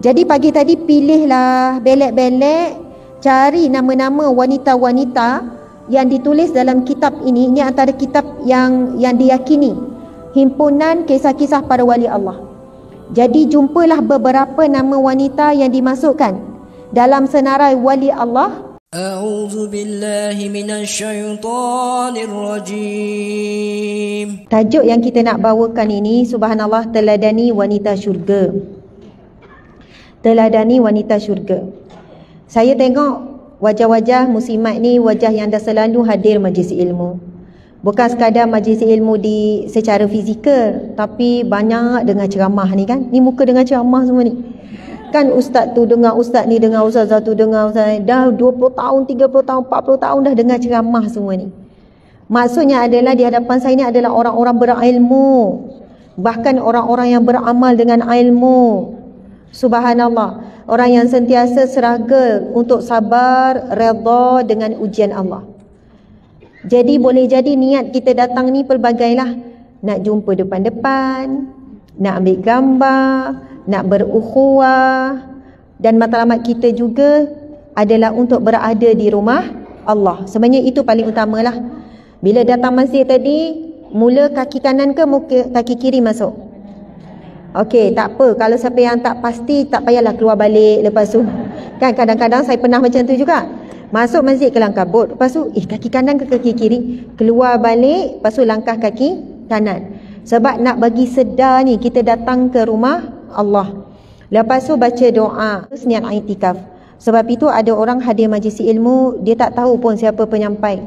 Jadi pagi tadi pilihlah belek-belek, cari nama-nama wanita-wanita yang ditulis dalam kitab ini. Ini antara kitab yang diyakini, himpunan kisah-kisah para wali Allah. Jadi jumpalah beberapa nama wanita yang dimasukkan dalam senarai wali Allah. A'udzu billahi minasyaitonir rajim. Tajuk yang kita nak bawakan ini, subhanallah, teladani wanita syurga. Teladani wanita syurga. Saya tengok wajah-wajah muslimat ni wajah yang dah selalu hadir majlis ilmu. Bukan sekadar majlis ilmu secara fizikal, tapi banyak dengar ceramah ni kan. Ni muka dengar ceramah semua ni. Kan ustaz tu dengar ustaz ni, dengar ustazah tu dengar ustaz. Dah 20 tahun, 30 tahun, 40 tahun dah dengar ceramah semua ni. Maksudnya adalah di hadapan saya ni adalah orang-orang berilmu. Bahkan orang-orang yang beramal dengan ilmu. Subhanallah. Orang yang sentiasa struggle untuk sabar, redha dengan ujian Allah. Jadi boleh jadi niat kita datang ni pelbagailah. Nak jumpa depan-depan, nak ambil gambar, nak berukhuwah, dan matlamat kita juga adalah untuk berada di rumah Allah. Sebenarnya itu paling utamalah. Bila datang masjid tadi, mula kaki kanan ke kaki kiri masuk? Okey, tak apa. Kalau siapa yang tak pasti, tak payahlah keluar balik lepas tu. Kan kadang-kadang saya pernah macam tu juga. Masuk masjid ke langkah bot, lepas tu kaki kanan ke kaki kiri, keluar balik, lepas tu langkah kaki kanan. Sebab nak bagi sedar ni kita datang ke rumah Allah. Lepas tu baca doa, terus niat i'tikaf. Sebab itu ada orang hadir majlis ilmu, dia tak tahu pun siapa penyampai.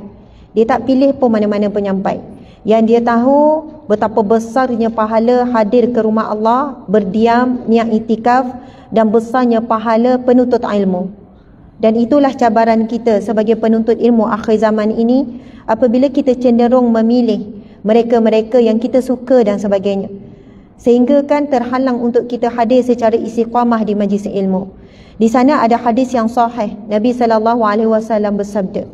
Dia tak pilih pun mana-mana penyampai. Yang dia tahu betapa besarnya pahala hadir ke rumah Allah, berdiam, niat i'tikaf, dan besarnya pahala penuntut ilmu. Dan itulah cabaran kita sebagai penuntut ilmu akhir zaman ini, apabila kita cenderung memilih mereka-mereka yang kita suka dan sebagainya, sehingga kan terhalang untuk kita hadir secara istiqamah di majlis ilmu. Di sana ada hadis yang sahih. Nabi SAW bersabda,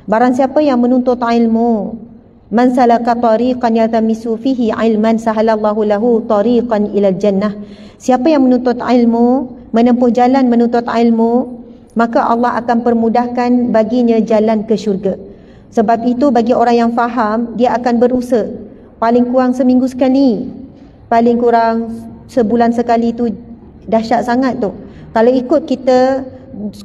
barang siapa yang menuntut ilmu, man salaka tariqan yaltamisu fihi ilman sahalallahu lahu tariqan ilal jannah. Siapa yang menuntut ilmu, menempuh jalan menuntut ilmu, maka Allah akan permudahkan baginya jalan ke syurga. Sebab itu bagi orang yang faham, dia akan berusaha paling kurang seminggu sekali, paling kurang sebulan sekali. Tu dahsyat sangat tu. Kalau ikut kita,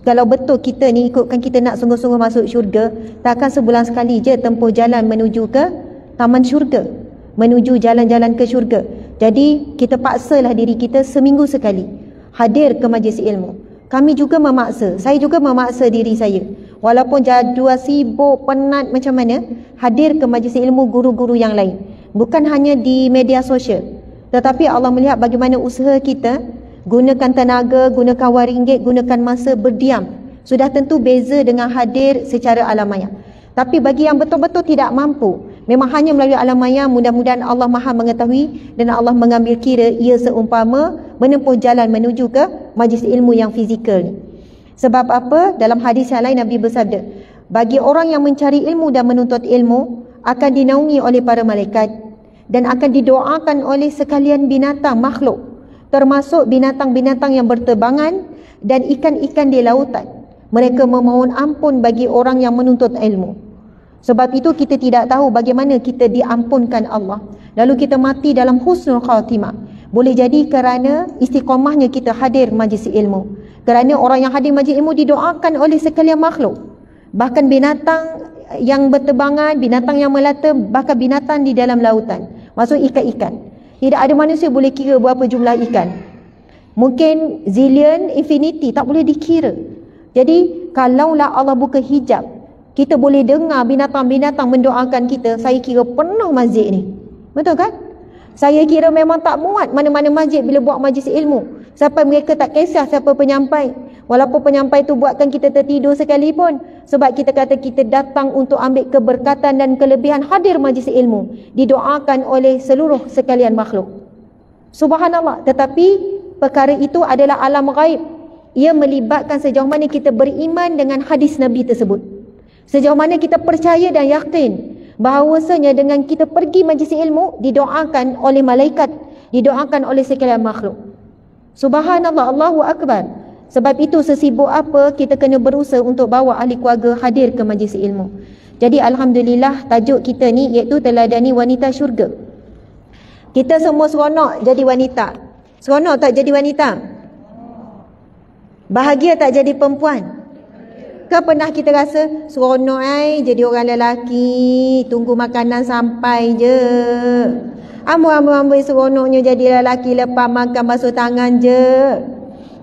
kalau betul kita ni ikutkan kita nak sungguh-sungguh masuk syurga, takkan sebulan sekali je tempuh jalan menuju ke taman syurga, menuju jalan-jalan ke syurga. Jadi kita paksalah diri kita seminggu sekali hadir ke majlis ilmu. Kami juga memaksa, saya juga memaksa diri saya, walaupun jadual sibuk, penat macam mana, hadir ke majlis ilmu guru-guru yang lain. Bukan hanya di media sosial, tetapi Allah melihat bagaimana usaha kita. Gunakan tenaga, gunakan wang ringgit, gunakan masa berdiam. Sudah tentu beza dengan hadir secara alamaya. Tapi bagi yang betul-betul tidak mampu, memang hanya melalui alamaya, mudah-mudahan Allah Maha mengetahui dan Allah mengambil kira ia seumpama menempuh jalan menuju ke majlis ilmu yang fizikal ni. Sebab apa? Dalam hadis yang lain Nabi bersabda, bagi orang yang mencari ilmu dan menuntut ilmu akan dinaungi oleh para malaikat dan akan didoakan oleh sekalian binatang makhluk, termasuk binatang-binatang yang berterbangan dan ikan-ikan di lautan. Mereka memohon ampun bagi orang yang menuntut ilmu. Sebab itu kita tidak tahu bagaimana kita diampunkan Allah, lalu kita mati dalam husnul khatimah. Boleh jadi kerana istiqamahnya kita hadir majlis ilmu. Kerana orang yang hadir majlis ilmu didoakan oleh sekalian makhluk. Bahkan binatang yang berterbangan, binatang yang melata, bahkan binatang di dalam lautan, maksud ikan-ikan. Tidak ada manusia boleh kira berapa jumlah ikan. Mungkin zillion, infinity, tak boleh dikira. Jadi kalaulah Allah buka hijab, kita boleh dengar binatang-binatang mendoakan kita, saya kira penuh masjid ni. Betul kan? Saya kira memang tak muat mana-mana masjid bila buat majlis ilmu, sampai mereka tak kisah siapa penyampai. Walaupun penyampai tu buatkan kita tertidur sekalipun, sebab kita kata kita datang untuk ambil keberkatan dan kelebihan hadir majlis ilmu, didoakan oleh seluruh sekalian makhluk. Subhanallah. Tetapi perkara itu adalah alam ghaib. Ia melibatkan sejauh mana kita beriman dengan hadis Nabi tersebut, sejauh mana kita percaya dan yakin bahawasanya dengan kita pergi majlis ilmu didoakan oleh malaikat, didoakan oleh sekalian makhluk. Subhanallah, Allahu Akbar. Sebab itu sesibuk apa kita kena berusaha untuk bawa ahli keluarga hadir ke majlis ilmu. Jadi alhamdulillah tajuk kita ni iaitu teladani wanita syurga. Kita semua seronok jadi wanita. Seronok tak jadi wanita? Bahagia tak jadi perempuan? Ke pernah kita rasa seronok jadi orang lelaki, tunggu makanan sampai je. Amboi seronoknya jadi lelaki, lepas makan basuh tangan je.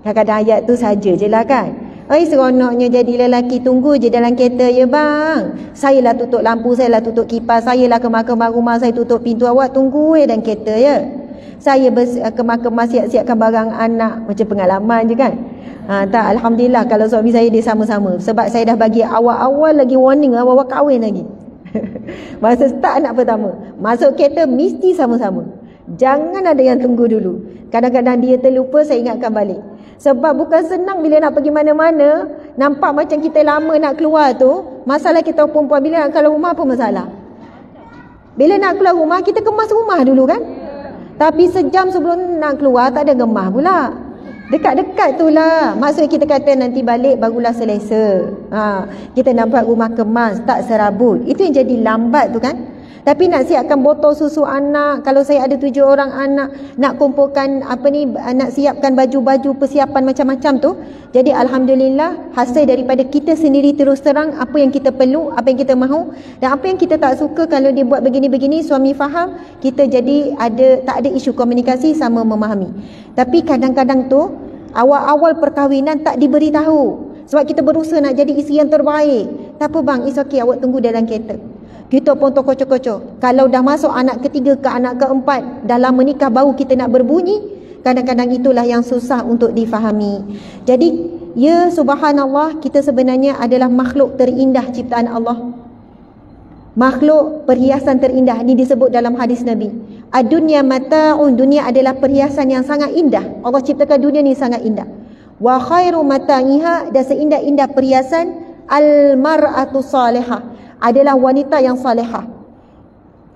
Kadang-kadang ayat tu saja je lah kan. Seronoknya jadi lelaki, tunggu je dalam kereta ya bang. Saya lah tutup lampu, saya lah tutup kipas, saya lah kemas-kemas rumah, saya tutup pintu, awak tunggu dalam kereta ya. Saya kemas-kemas siap-siapkan barang anak. Macam pengalaman je kan. Tak, alhamdulillah kalau suami saya dia sama-sama. Sebab saya dah bagi awal-awal lagi warning, awal-awal kahwin lagi. Masa start anak pertama, masuk kereta mesti sama-sama. Jangan ada yang tunggu dulu. Kadang-kadang dia terlupa, saya ingatkan balik. Sebab bukan senang bila nak pergi mana-mana, nampak macam kita lama nak keluar tu. Masalah kita perempuan, bila nak keluar rumah apa masalah? Bila nak keluar rumah, kita kemas rumah dulu kan. Tapi sejam sebelum nak keluar tak ada gemah pula. Dekat-dekat tu lah. Maksud kita kata nanti balik barulah selesa. Kita nampak rumah kemas, tak serabut. Itu yang jadi lambat tu kan. Tapi nak siapkan botol susu anak. Kalau saya ada 7 orang anak, nak kumpulkan nak siapkan baju-baju persiapan macam-macam tu. Jadi alhamdulillah hasil daripada kita sendiri terus terang apa yang kita perlu, apa yang kita mahu, dan apa yang kita tak suka. Kalau dia buat begini-begini, suami faham, kita jadi tak ada isu komunikasi, sama memahami. Tapi kadang-kadang tu awal-awal perkahwinan tak diberitahu. Sebab kita berusaha nak jadi isteri yang terbaik. Tak apa bang, it's okay, awak tunggu dalam kereta. Kita pun terkocok-kocok. Kalau dah masuk anak ketiga ke anak keempat, dah lama nikah baru kita nak berbunyi, kadang-kadang itulah yang susah untuk difahami. Jadi ya subhanallah, kita sebenarnya adalah makhluk terindah ciptaan Allah. Makhluk perhiasan terindah. Ini disebut dalam hadis Nabi. Ad-dunya mata'un, dunia adalah perhiasan yang sangat indah. Allah ciptakan dunia ni sangat indah. Wa khairu mata'iha, dan seindah-indah perhiasan al-mar'atu salihah, adalah wanita yang salihah.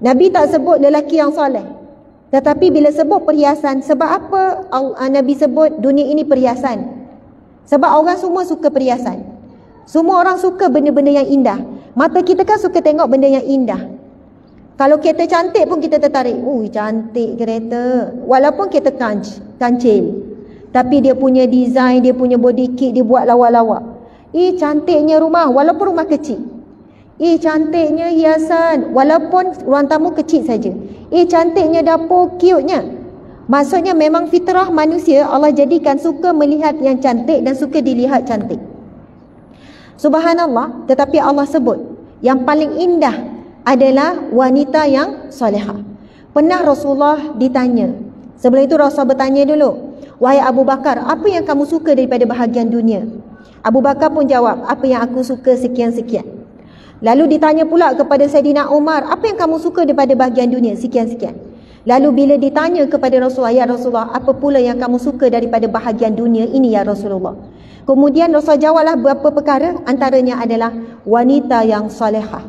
Nabi tak sebut lelaki yang saleh. Tetapi bila sebut perhiasan, sebab apa Nabi sebut dunia ini perhiasan? Sebab orang semua suka perhiasan. Semua orang suka benda-benda yang indah. Mata kita kan suka tengok benda yang indah. Kalau kereta cantik pun kita tertarik. Cantik kereta. Walaupun kereta kancil. Tapi dia punya design, dia punya body kit, dia buat lawa-lawa. Cantiknya rumah, walaupun rumah kecil. Cantiknya hiasan, walaupun ruang tamu kecil saja. Cantiknya dapur, cute-nya. Maksudnya memang fitrah manusia Allah jadikan suka melihat yang cantik dan suka dilihat cantik. Subhanallah, tetapi Allah sebut yang paling indah adalah wanita yang salihah. Pernah Rasulullah ditanya. Sebelum itu Rasulullah bertanya dulu, wahai Abu Bakar, apa yang kamu suka daripada bahagian dunia? Abu Bakar pun jawab, apa yang aku suka sekian-sekian. Lalu ditanya pula kepada Saidina Umar, apa yang kamu suka daripada bahagian dunia? Sekian-sekian. Lalu bila ditanya kepada Rasulullah, ya Rasulullah, apa pula yang kamu suka daripada bahagian dunia ini ya Rasulullah? Kemudian Rasulullah jawablah beberapa perkara, antaranya adalah wanita yang salihah.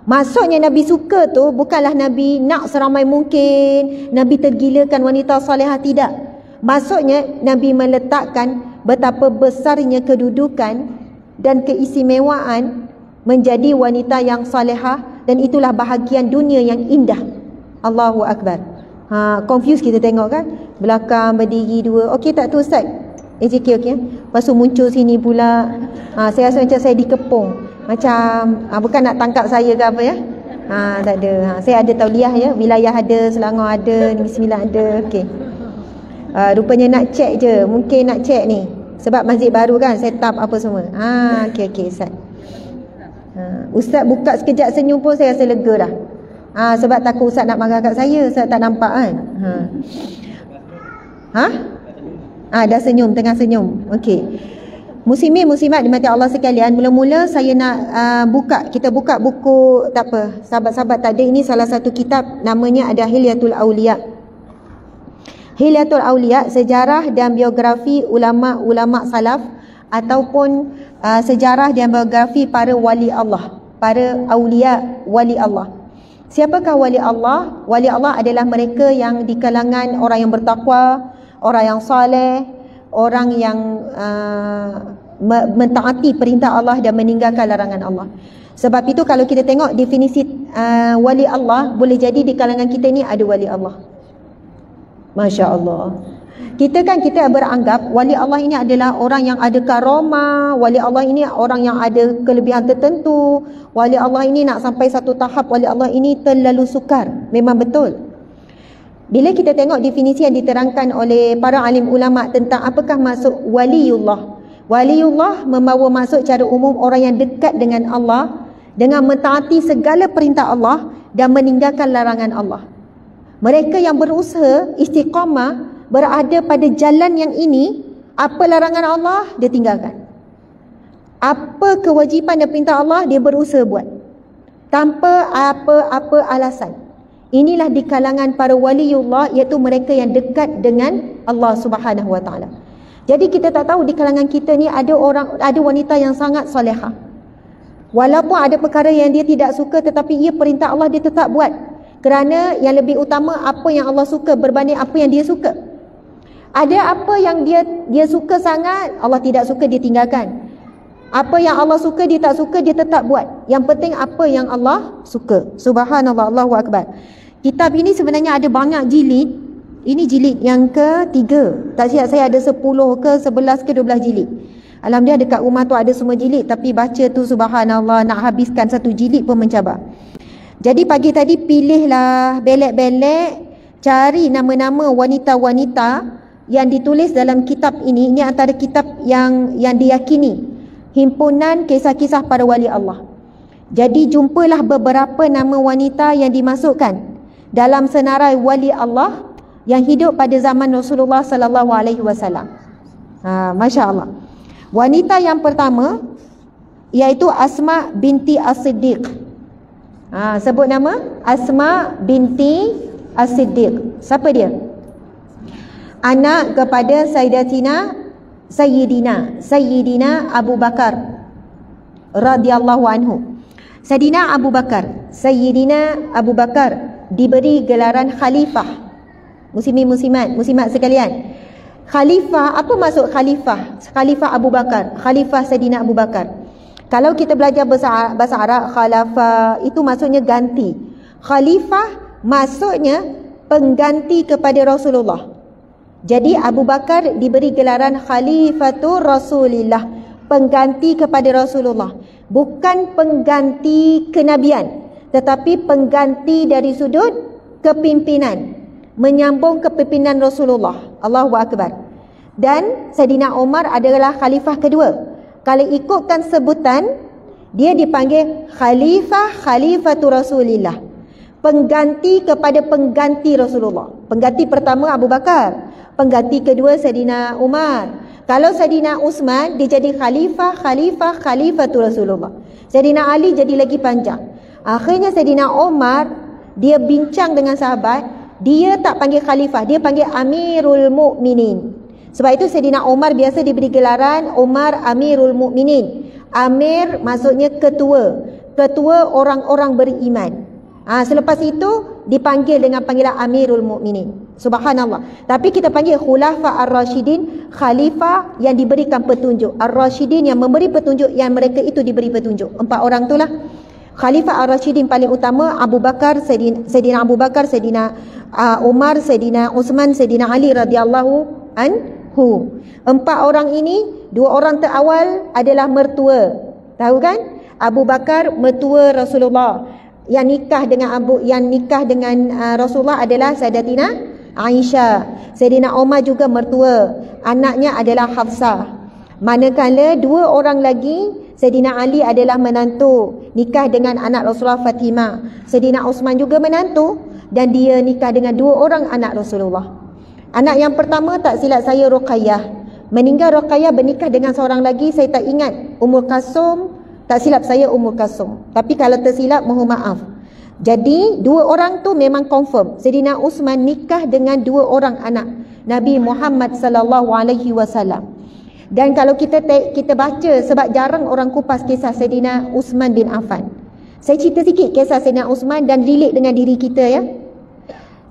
Maksudnya Nabi suka tu bukanlah Nabi nak seramai mungkin, Nabi tergilakan wanita salihah, tidak. Maksudnya Nabi meletakkan betapa besarnya kedudukan dan keistimewaan menjadi wanita yang salihah, dan itulah bahagian dunia yang indah. Allahu Akbar. Confuse kita tengok kan, belakang berdiri dua. Okey tak tu Ustaz? AJK okey. Lepas tu muncul sini pula. Saya rasa macam saya dikepung. Macam bukan nak tangkap saya ke apa ya. Tak ada. Saya ada tauliah ya, wilayah ada, Selangor ada, Negeri Sembilan ada. Okey. Rupanya nak check je. Mungkin nak check ni. Sebab masjid baru kan, set up apa semua. Okey Ustaz. Ustaz buka sekejap senyum pun saya rasa lega dah. Sebab takut Ustaz nak marah kat saya, Ustaz tak nampak kan. Dah senyum, tengah senyum. Okey. Muslimin muslimat dimati Allah sekalian, mula-mula saya nak kita buka buku, tak apa, sahabat-sahabat tak ada, ini salah satu kitab, namanya ada Hilyatul Awliya. Hilyatul Awliya, sejarah dan biografi ulama-ulama salaf, ataupun sejarah dan biografi para wali Allah, para awliya, wali Allah. Siapakah wali Allah? Wali Allah adalah mereka yang di kalangan orang yang bertakwa, orang yang soleh, orang yang mentaati perintah Allah dan meninggalkan larangan Allah. Sebab itu kalau kita tengok definisi wali Allah, boleh jadi di kalangan kita ni ada wali Allah. Masya Allah. Kita beranggap wali Allah ini adalah orang yang ada karamah, wali Allah ini orang yang ada kelebihan tertentu, wali Allah ini nak sampai satu tahap, wali Allah ini terlalu sukar. Memang betul. Bila kita tengok definisi yang diterangkan oleh para alim ulama tentang apakah maksud waliullah, waliullah membawa maksud cara umum orang yang dekat dengan Allah dengan mentaati segala perintah Allah dan meninggalkan larangan Allah. Mereka yang berusaha istiqamah berada pada jalan yang ini, apa larangan Allah dia tinggalkan, apa kewajipan dan perintah Allah dia berusaha buat tanpa apa-apa alasan. Inilah di kalangan para waliullah, iaitu mereka yang dekat dengan Allah Subhanahu Wa Taala. Jadi kita tak tahu di kalangan kita ni ada wanita yang sangat solehah, walaupun ada perkara yang dia tidak suka, tetapi ia perintah Allah dia tetap buat, kerana yang lebih utama apa yang Allah suka berbanding apa yang dia suka. Ada apa yang dia suka sangat, Allah tidak suka, dia tinggalkan. Apa yang Allah suka dia tak suka, dia tetap buat. Yang penting apa yang Allah suka. Subhanallah, Allahu Akbar. Kitab ini sebenarnya ada banyak jilid. Ini jilid yang ke-3. Tak silap saya ada 10 ke 11 ke 12 jilid. Alhamdulillah dekat rumah tu ada semua jilid, tapi baca tu subhanallah, nak habiskan satu jilid pun mencabar. Jadi pagi tadi pilihlah belek-belek, cari nama-nama wanita-wanita yang ditulis dalam kitab ini. Ini antara kitab yang diyakini, himpunan kisah-kisah para wali Allah. Jadi jumpalah beberapa nama wanita yang dimasukkan dalam senarai wali Allah yang hidup pada zaman Rasulullah sallallahu alaihi wasallam. Masya-Allah. Wanita yang pertama iaitu Asma binti As-Siddiq. Sebut nama Asma binti As-Siddiq. Siapa dia? Anak kepada Sayyidina Abu Bakar radhiyallahu anhu. Sayyidina Abu Bakar diberi gelaran khalifah. Muslimat sekalian, khalifah, apa maksud khalifah? Khalifah Abu Bakar, khalifah Sayyidina Abu Bakar. Kalau kita belajar bahasa Arab, khalafah itu maksudnya ganti. Khalifah maksudnya pengganti kepada Rasulullah. Jadi Abu Bakar diberi gelaran Khalifatul Rasulillah, pengganti kepada Rasulullah. Bukan pengganti kenabian, tetapi pengganti dari sudut kepimpinan, menyambung kepimpinan Rasulullah. Allahu Akbar. Dan Saidina Umar adalah khalifah kedua. Kalau ikutkan sebutan, dia dipanggil Khalifatul Rasulillah, pengganti kepada pengganti Rasulullah. Pengganti pertama Abu Bakar, pengganti kedua Saidina Umar. Kalau Saidina Uthman, dia jadi Khalifatul Rasulullah. Saidina Ali jadi lagi panjang. Akhirnya Saidina Umar, dia bincang dengan sahabat, dia tak panggil khalifah, dia panggil Amirul Mukminin. Sebab itu Saidina Umar biasa diberi gelaran Umar Amirul Mukminin. Amir maksudnya ketua orang-orang beriman. Selepas itu dipanggil dengan panggilan Amirul Mukminin. Subhanallah. Tapi kita panggil Khulafa Ar-Rashidin, khalifah yang diberikan petunjuk. Ar-Rashidin yang memberi petunjuk, yang mereka itu diberi petunjuk. 4 orang itulah Khalifah Ar-Rashidin paling utama, Abu Bakar, Saidina Abu Bakar, Saidina Umar, Saidina Uthman, Saidina Ali radhiyallahu anhu. 4 orang ini, 2 orang terawal adalah mertua. Tahu kan? Abu Bakar mertua Rasulullah. Yang nikah dengan Rasulullah adalah Sayyidatina Aisyah. Saidina Umar juga mertua, anaknya adalah Hafsah. Manakala 2 orang lagi, Saidina Ali adalah menantu, nikah dengan anak Rasulullah Fatimah. Saidina Uthman juga menantu, dan dia nikah dengan 2 orang anak Rasulullah. Anak yang pertama tak silap saya Ruqayyah. Meninggal Ruqayyah, bernikah dengan seorang lagi, saya tak ingat, Ummul Kasum. Tak silap saya Ummul Kasum. Tapi kalau tersilap, mohon maaf. Jadi 2 orang tu memang confirm. Saidina Uthman nikah dengan 2 orang anak Nabi Muhammad sallallahu alaihi wasallam. Dan kalau kita baca, sebab jarang orang kupas kisah Saidina Uthman bin Affan. Saya cerita sikit kisah Saidina Uthman dan relate dengan diri kita ya.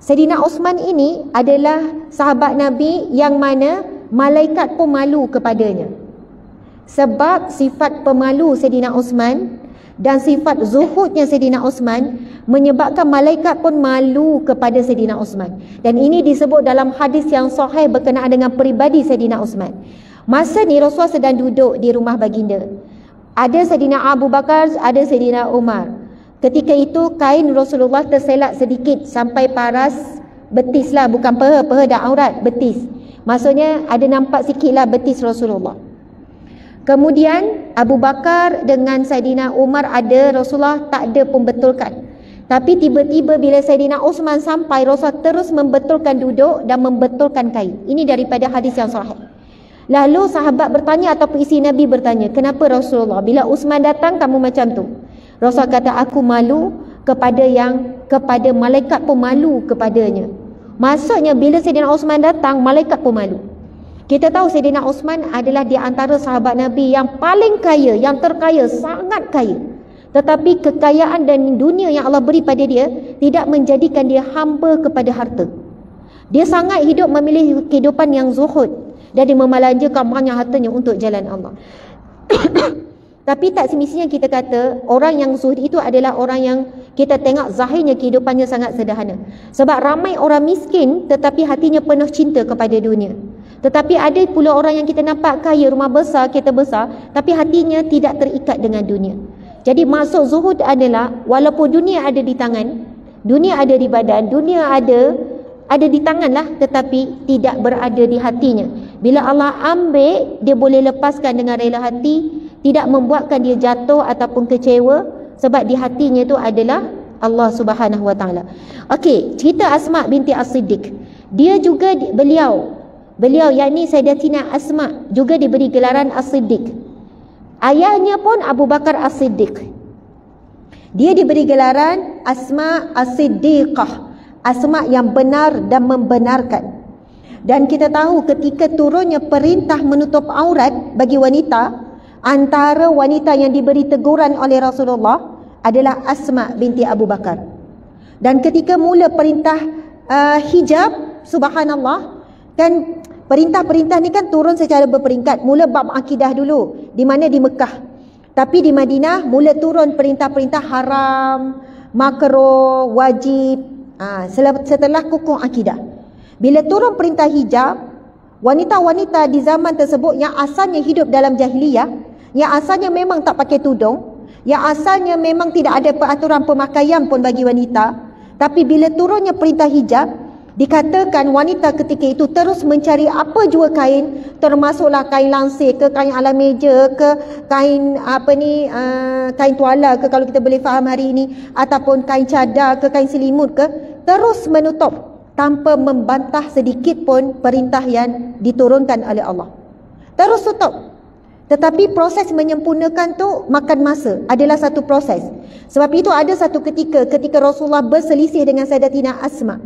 Saidina Osman ini adalah sahabat Nabi yang mana malaikat pun malu kepadanya. Sebab sifat pemalu Saidina Osman dan sifat zuhudnya Saidina Osman menyebabkan malaikat pun malu kepada Saidina Osman. Dan ini disebut dalam hadis yang sahih berkenaan dengan peribadi Saidina Osman. Masa ni Rasulullah sedang duduk di rumah baginda. Ada Saidina Abu Bakar, ada Saidina Umar. Ketika itu kain Rasulullah terselak sedikit sampai paras betis lah, bukan peha, peha dah aurat, betis. Maksudnya ada nampak sikit lah betis Rasulullah. Kemudian Abu Bakar dengan Saidina Umar ada, Rasulullah tak ada pun betulkan. Tapi tiba-tiba bila Saidina Osman sampai, Rasulullah terus membetulkan duduk dan membetulkan kain. Ini daripada hadis yang sahih. Lalu sahabat bertanya ataupun isi Nabi bertanya, kenapa Rasulullah bila Osman datang kamu macam tu? Rasulullah kata, aku malu kepada malaikat pun malu kepadanya. Maksudnya bila Saidina Osman datang, malaikat pun malu. Kita tahu Saidina Osman adalah di antara sahabat Nabi yang paling kaya, yang terkaya, sangat kaya. Tetapi kekayaan dan dunia yang Allah beri pada dia tidak menjadikan dia hamba kepada harta. Dia sangat hidup memilih kehidupan yang zuhud dan dia memelanjakan banyak hartanya untuk jalan Allah. Tapi tak semestinya kita kata orang yang zuhud itu adalah orang yang kita tengok zahirnya kehidupannya sangat sederhana. Sebab ramai orang miskin tetapi hatinya penuh cinta kepada dunia. Tetapi ada pula orang yang kita nampak kaya, rumah besar, kereta besar, tapi hatinya tidak terikat dengan dunia. Jadi maksud zuhud adalah walaupun dunia ada di tangan, dunia ada di badan, dunia ada di tangan lah, tetapi tidak berada di hatinya. Bila Allah ambil, dia boleh lepaskan dengan rela hati, tidak membuatkan dia jatuh ataupun kecewa, sebab di hatinya itu adalah Allah Subhanahu Wa Taala. Okey, cerita Asma binti As-Siddiq. Dia juga beliau yakni Sayyidatina Asma juga diberi gelaran As-Siddiq. Ayahnya pun Abu Bakar As-Siddiq. Dia diberi gelaran Asma As-Siddiqah, Asma yang benar dan membenarkan. Dan kita tahu ketika turunnya perintah menutup aurat bagi wanita, antara wanita yang diberi teguran oleh Rasulullah adalah Asma binti Abu Bakar. Dan ketika mula perintah hijab, subhanallah, kan perintah-perintah ni kan turun secara berperingkat. Mula bab akidah dulu, di mana di Mekah. Tapi di Madinah mula turun perintah-perintah haram, makruh, wajib, setelah kukuh akidah. Bila turun perintah hijab, wanita-wanita di zaman tersebut yang asalnya hidup dalam jahiliyah, yang asalnya memang tak pakai tudung, yang asalnya memang tidak ada peraturan pemakaian pun bagi wanita, tapi bila turunnya perintah hijab, dikatakan wanita ketika itu terus mencari apa jua kain, termasuklah kain langsir ke, kain ala meja ke, kain kain tuala ke kalau kita boleh faham hari ini, ataupun kain cadar ke, kain selimut ke, terus menutup tanpa membantah sedikit pun perintah yang diturunkan oleh Allah. Terus tutup. Tetapi proses menyempurnakan tu makan masa, adalah satu proses. Sebab itu ada satu ketika Rasulullah berselisih dengan Sayyidatina Asma.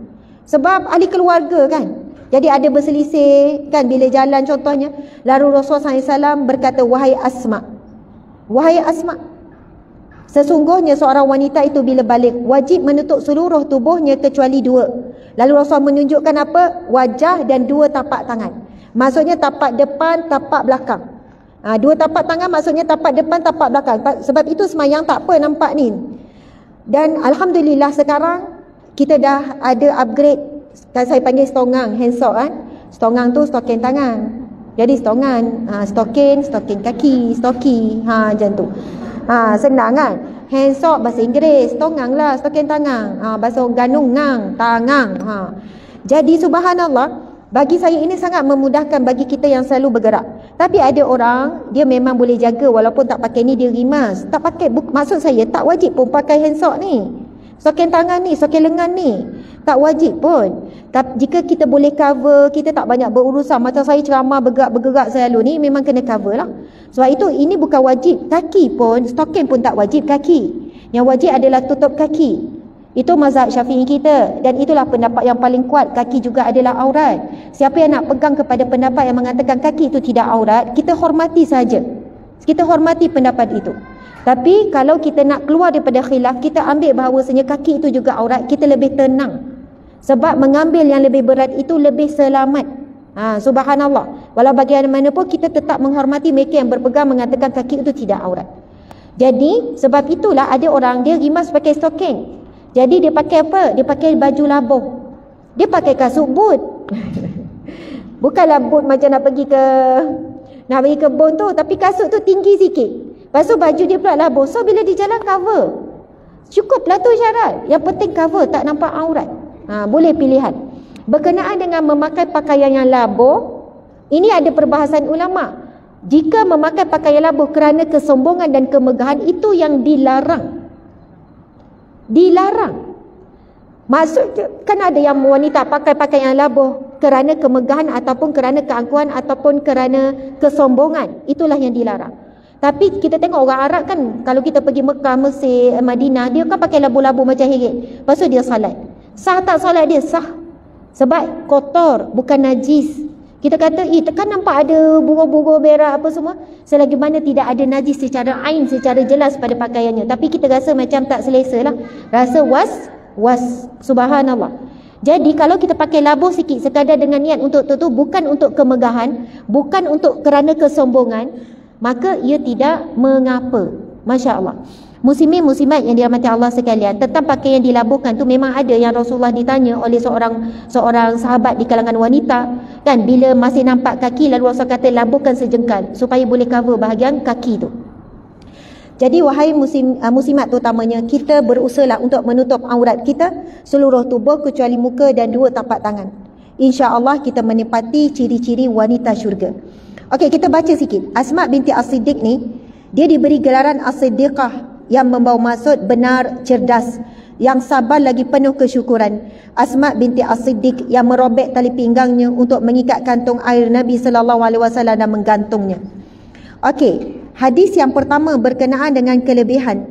Sebab ahli keluarga kan. Jadi ada berselisih kan bila jalan contohnya. Lalu Rasulullah SAW berkata, wahai Asma, sesungguhnya seorang wanita itu bila balik wajib menutup seluruh tubuhnya kecuali dua. Lalu Rasulullah menunjukkan apa? Wajah dan dua tapak tangan. Maksudnya tapak depan, tapak belakang. Dua tapak tangan maksudnya tapak depan, tapak belakang. Sebab itu semayang tak apa nampak ni. Dan Alhamdulillah sekarang kita dah ada upgrade. Saya panggil stongang, handsock kan. Stongang tu stokin tangan. Jadi stongan, stokin kaki, stoki, macam tu. Senang kan. Handsock bahasa Inggeris, stongang lah, stokin tangan. Bahasa ganung ngang, tangang. Jadi subhanallah, bagi saya ini sangat memudahkan bagi kita yang selalu bergerak. Tapi ada orang, dia memang boleh jaga walaupun tak pakai ni dia rimas. Tak pakai, maksud saya tak wajib pun pakai handsock ni. Stokin tangan ni, stokin lengan ni, tak wajib pun. Tapi jika kita boleh cover, kita tak banyak berurusan. Macam saya ceramah bergerak selalu ni, memang kena cover lah. Sebab itu ini bukan wajib. Kaki pun, stokin pun tak wajib kaki. Yang wajib adalah tutup kaki. Itu mazhab Syafi'i kita. Dan itulah pendapat yang paling kuat. Kaki juga adalah aurat. Siapa yang nak pegang kepada pendapat yang mengatakan kaki itu tidak aurat, kita hormati saja. Kita hormati pendapat itu. Tapi kalau kita nak keluar daripada khilaf, kita ambil bahawasanya kaki itu juga aurat, kita lebih tenang. Sebab mengambil yang lebih berat itu lebih selamat. Subhanallah. Walau bagaimanapun kita tetap menghormati mereka yang berpegang mengatakan kaki itu tidak aurat. Jadi sebab itulah ada orang dia rimas pakai stocking. Jadi dia pakai apa? Dia pakai baju labuh. Dia pakai kasut boot. Bukanlah boot macam nak pergi kebun tu, tapi kasut tu tinggi sikit. Lepas tu baju dia pula labuh. So bila dia jalan cover. Cukuplah tu syarat. Yang penting cover, tak nampak aurat. Boleh pilihan. Berkenaan dengan memakai pakaian yang labuh, ini ada perbahasan ulama. Jika memakai pakaian labuh kerana kesombongan dan kemegahan, itu yang dilarang. Dilarang. Maksudnya kan ada yang wanita pakai pakaian labuh kerana kemegahan ataupun kerana keangkuhan ataupun kerana kesombongan. Itulah yang dilarang. Tapi kita tengok orang Arab kan, kalau kita pergi Mekah, Mesir, Madinah, dia kan pakai labuh-labuh macam herit. Lepas tu dia salat. Sah tak solat dia? Sah. Sebab kotor, bukan najis. Kita kata, kan nampak ada buruh-buruh berak apa semua. Selagi mana tidak ada najis secara ain, secara jelas pada pakaiannya. Tapi kita rasa macam tak selesa lah. Rasa was. Subhanallah. Jadi kalau kita pakai labuh sikit sekadar dengan niat untuk tu, bukan untuk kemegahan, bukan untuk kerana kesombongan, maka ia tidak mengapa. Masya Allah. Muslimin muslimat yang dirahmati Allah sekalian, tentang pakaian yang dilabuhkan tu memang ada yang Rasulullah ditanya oleh seorang sahabat di kalangan wanita, kan, bila masih nampak kaki, lalu Rasul kata labuhkan sejengkal supaya boleh cover bahagian kaki tu. Jadi wahai muslimat terutamanya, kita berusahalah untuk menutup aurat kita seluruh tubuh kecuali muka dan dua tapak tangan. InsyaAllah kita menepati ciri-ciri wanita syurga. Okey, kita baca sikit. Asma binti As-Siddiq ni, dia diberi gelaran As-Siddiqah, yang membawa maksud benar, cerdas, yang sabar lagi penuh kesyukuran. Asma binti As-Siddiq yang merobek tali pinggangnya untuk mengikat kantung air Nabi SAW dan menggantungnya. Okey, hadis yang pertama berkenaan dengan kelebihan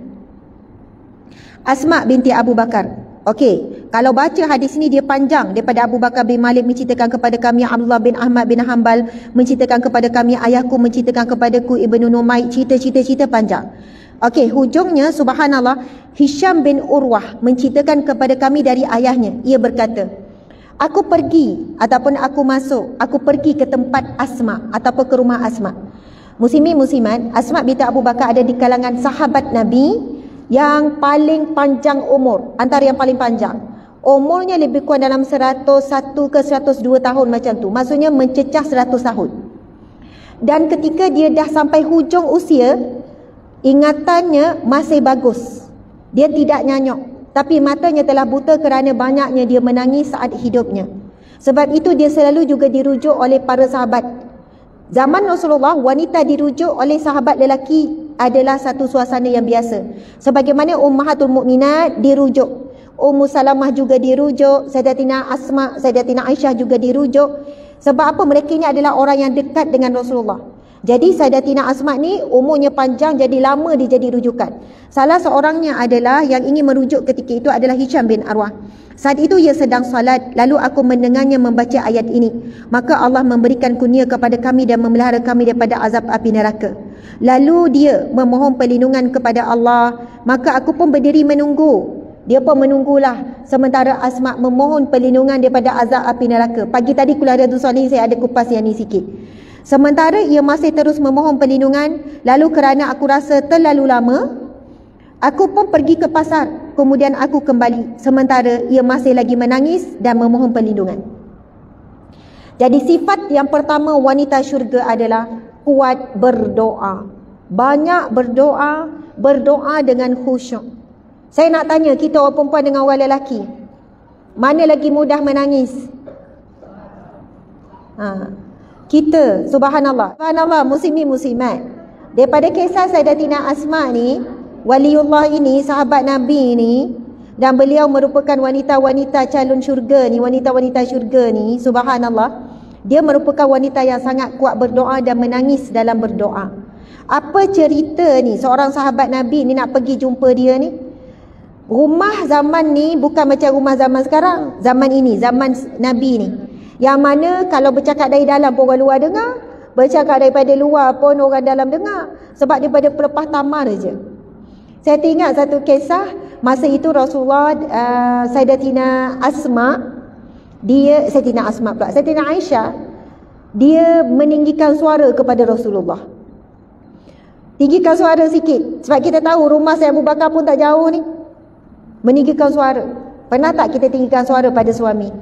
Asma binti Abu Bakar. Okey, kalau baca hadis ini dia panjang. Daripada Abu Bakar bin Malik menceritakan kepada kami, Abdullah bin Ahmad bin Hanbal menceritakan kepada kami, ayahku menceritakan kepadaku, Ibnu Numair, cerita panjang. Okey, hujungnya subhanallah, Hisham bin Urwah menceritakan kepada kami dari ayahnya. Ia berkata, aku pergi ataupun aku masuk, aku pergi ke tempat Asma ataupun ke rumah Asma. Muslimin muslimat, Asma binti Abu Bakar ada di kalangan sahabat Nabi yang paling panjang umur, antara yang paling panjang. Umurnya lebih kurang dalam 101 ke 102 tahun macam tu. Maksudnya mencecah 100 tahun. Dan ketika dia dah sampai hujung usia, ingatannya masih bagus. Dia tidak nyanyok, tapi matanya telah buta kerana banyaknya dia menangis saat hidupnya. Sebab itu dia selalu juga dirujuk oleh para sahabat. Zaman Rasulullah, wanita dirujuk oleh sahabat lelaki adalah satu suasana yang biasa. Sebagaimana Ummahatul Mukminat dirujuk, Ummu Salamah juga dirujuk, Sayyidatina Asma, Sayyidatina Aisyah juga dirujuk. Sebab apa? Mereka ini adalah orang yang dekat dengan Rasulullah. Jadi Sayyidatina Asma ni umurnya panjang, jadi lama dia jadi rujukan. Salah seorangnya adalah yang ingin merujuk ketika itu adalah Hisham bin Urwah. Saat itu ia sedang salat, lalu aku mendengarnya membaca ayat ini. Maka Allah memberikan kurnia kepada kami dan memelihara kami daripada azab api neraka. Lalu dia memohon perlindungan kepada Allah, maka aku pun berdiri menunggu. Dia pun menunggulah sementara Asma memohon perlindungan daripada azab api neraka. Pagi tadi kuliah Riyadhus Shalihin saya ada kupas yang ni sikit. Sementara ia masih terus memohon perlindungan, lalu kerana aku rasa terlalu lama, aku pun pergi ke pasar. Kemudian aku kembali sementara ia masih lagi menangis dan memohon perlindungan. Jadi sifat yang pertama wanita syurga adalah kuat berdoa. Banyak berdoa, berdoa dengan khusyuk. Saya nak tanya, kita orang perempuan dengan orang lelaki, mana lagi mudah menangis? Kita, subhanallah. Subhanallah, muslimin muslimat. Daripada kisah Sayyidatina Asma ni, waliullah ini, sahabat Nabi ni, dan beliau merupakan wanita-wanita calon syurga ni, wanita-wanita syurga ni, subhanallah. Dia merupakan wanita yang sangat kuat berdoa dan menangis dalam berdoa. Apa cerita ni? Seorang sahabat Nabi ni nak pergi jumpa dia ni. Rumah zaman ni bukan macam rumah zaman sekarang. Zaman ini, zaman Nabi ni, yang mana kalau bercakap dari dalam pun orang luar dengar, bercakap daripada luar pun orang dalam dengar. Sebab daripada pelepah tamar je. Saya teringat satu kisah. Masa itu Rasulullah, Sayyidatina Asma dia, Sayyidina Asma pula, Sayyidina Aisyah, dia meninggikan suara kepada Rasulullah. Tinggikan suara sikit, sebab kita tahu rumah Sayyidina Abu Bakar pun tak jauh ni. Meninggikan suara. Pernah tak kita tinggikan suara pada suami?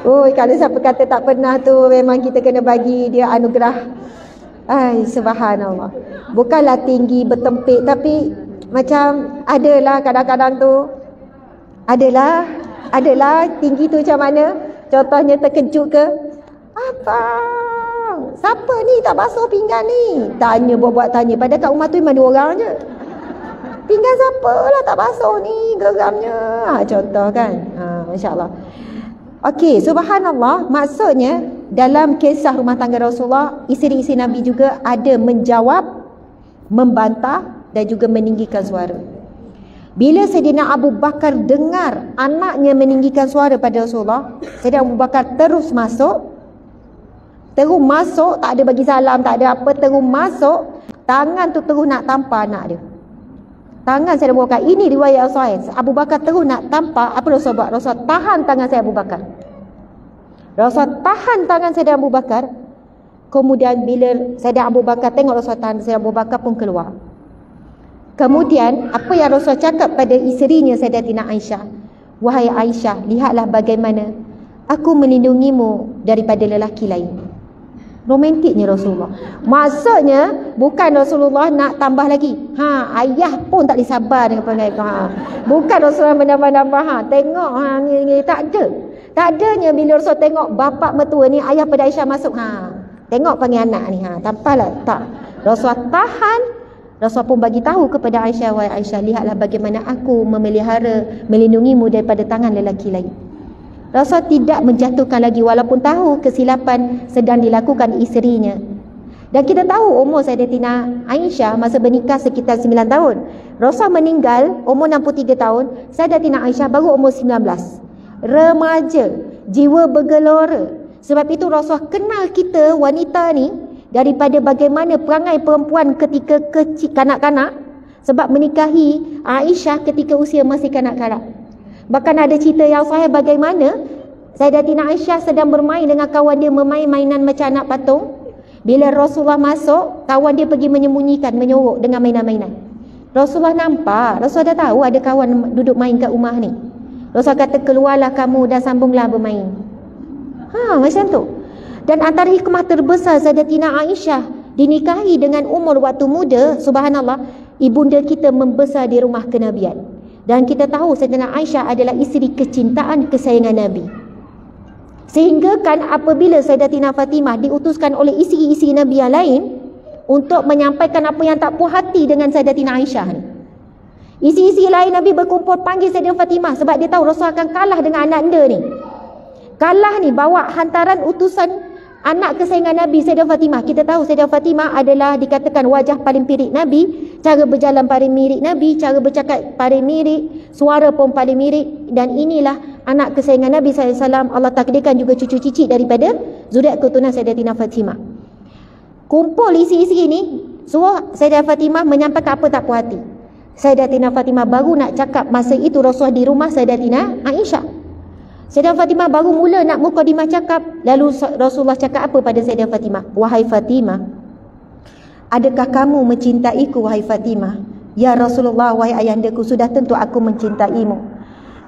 Oh, kalau siapa kata tak pernah tu, memang kita kena bagi dia anugerah. Ai, subhanallah. Bukanlah tinggi bertempik, tapi macam adalah kadang-kadang tu. Adalah tinggi tu macam mana? Contohnya terkejut ke? Abang, siapa ni tak basuh pinggan ni? Tanya, buat-buat tanya. Padahal kat rumah tu memang 2 orang je. Pinggan siapa lah tak basuh ni? Geramnya. Contoh kan? Masya Allah. Okey, subhanallah, maksudnya dalam kisah rumah tangga Rasulullah, isteri-isteri Nabi juga ada menjawab, membantah dan juga meninggikan suara. Bila Sayyidina Abu Bakar dengar anaknya meninggikan suara pada Rasulullah, Sayyidina Abu Bakar terus masuk, tak ada bagi salam, tak ada apa, terus masuk, tangan tu terus nak tampar anak dia. Tangan Sayyidina Abu Bakar, ini riwayat Sahih. Abu Bakar terus nak tampar, apa Rasul buat? Rasul tahan tangan Sayyidina Abu Bakar. Rasul tahan tangan Sayyidina Abu Bakar. Kemudian bila Sayyidina Abu Bakar tengok Rasul tahan, Sayyidina Abu Bakar pun keluar. Kemudian apa yang Rasul cakap pada isterinya Sayyidatina Aisyah, wahai Aisyah, lihatlah bagaimana aku melindungimu daripada lelaki lain. Romantiknya Rasulullah. Maksudnya bukan Rasulullah nak tambah lagi. Ayah pun tak boleh sabar dengan perangai kau. Bukan Rasulullah menambah-nambah. Tengok ni tak ada. Tak adanya bila Rasul tengok bapak mertua ni, ayah pada Aisyah masuk. Tengok panggil anak ni. Tampaklah tak. Rasul tahan. Rasul pun bagi tahu kepada Aisyah, wahai Aisyah, lihatlah bagaimana aku memelihara, melindungimu daripada tangan lelaki lain. Rasul tidak menjatuhkan lagi walaupun tahu kesilapan sedang dilakukan isterinya. Dan kita tahu umur Sayyidatina Aisyah masa bernikah sekitar 9 tahun. Rasul meninggal umur 63 tahun, Sayyidatina Aisyah baru umur 19. Remaja, jiwa bergelora. Sebab itu Rasul kenal kita wanita ni daripada bagaimana perangai perempuan ketika kecil, kanak-kanak, sebab menikahi Aisyah ketika usia masih kanak-kanak. Bahkan ada cerita yang sahih bagaimana Sayyidatina Aisyah sedang bermain dengan kawan dia, memain mainan macam anak patung. Bila Rasulullah masuk, kawan dia pergi menyembunyikan, menyorok dengan mainan-mainan. Rasulullah nampak, Rasulullah dah tahu ada kawan duduk main kat rumah ni. Rasulullah kata, keluarlah kamu dan sambunglah bermain. Macam tu. Dan antara hikmah terbesar Sayyidatina Aisyah dinikahi dengan umur waktu muda, subhanallah, ibunda kita membesar di rumah kenabian. Dan kita tahu Sayyidatina Aisyah adalah isteri kecintaan, kesayangan Nabi. Sehingga kan apabila Sayyidatina Fatimah diutuskan oleh isteri-isteri Nabi yang lain untuk menyampaikan apa yang tak puas hati dengan Sayyidatina Aisyah ni, isteri-isteri lain Nabi berkumpul panggil Sayyidatina Fatimah sebab dia tahu Rasul akan kalah dengan anak anda ni. Kalah ni bawa hantaran utusan anak kesayangan Nabi, Sayyidatina Fatimah. Kita tahu Sayyidatina Fatimah adalah dikatakan wajah paling pirik Nabi, cara berjalan paling mirip Nabi, cara bercakap paling mirip, suara pun paling mirip. Dan inilah anak kesayangan Nabi SAW. Allah takdirkan juga cucu cicit daripada zuriat keturunan Sayyidatina Fatimah. Kumpul isi-isi ni, suruh Sayyidatina Fatimah menyampaikan apa tak puas hati. Sayyidatina Fatimah baru nak cakap masa itu Rasulullah di rumah Sayyidatina Aisyah. Sayyidatina Fatimah baru mula nak mukadimah cakap. Lalu Rasulullah cakap apa pada Sayyidatina Fatimah? Wahai Fatimah, adakah kamu mencintaiku, wahai Fatimah? Ya Rasulullah, wahai ayahandaku, sudah tentu aku mencintaimu.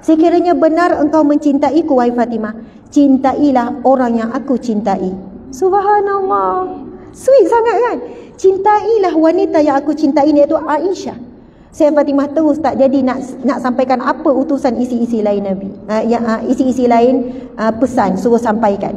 Sekiranya benar engkau mencintaiku, wahai Fatimah, cintailah orang yang aku cintai. Subhanallah, sweet sangat kan? Cintailah wanita yang aku cintai, iaitu Aisyah. Sayyidatina Fatimah terus tak jadi nak sampaikan apa utusan isi-isi lain Nabi. Isi-isi lain pesan suruh sampaikan.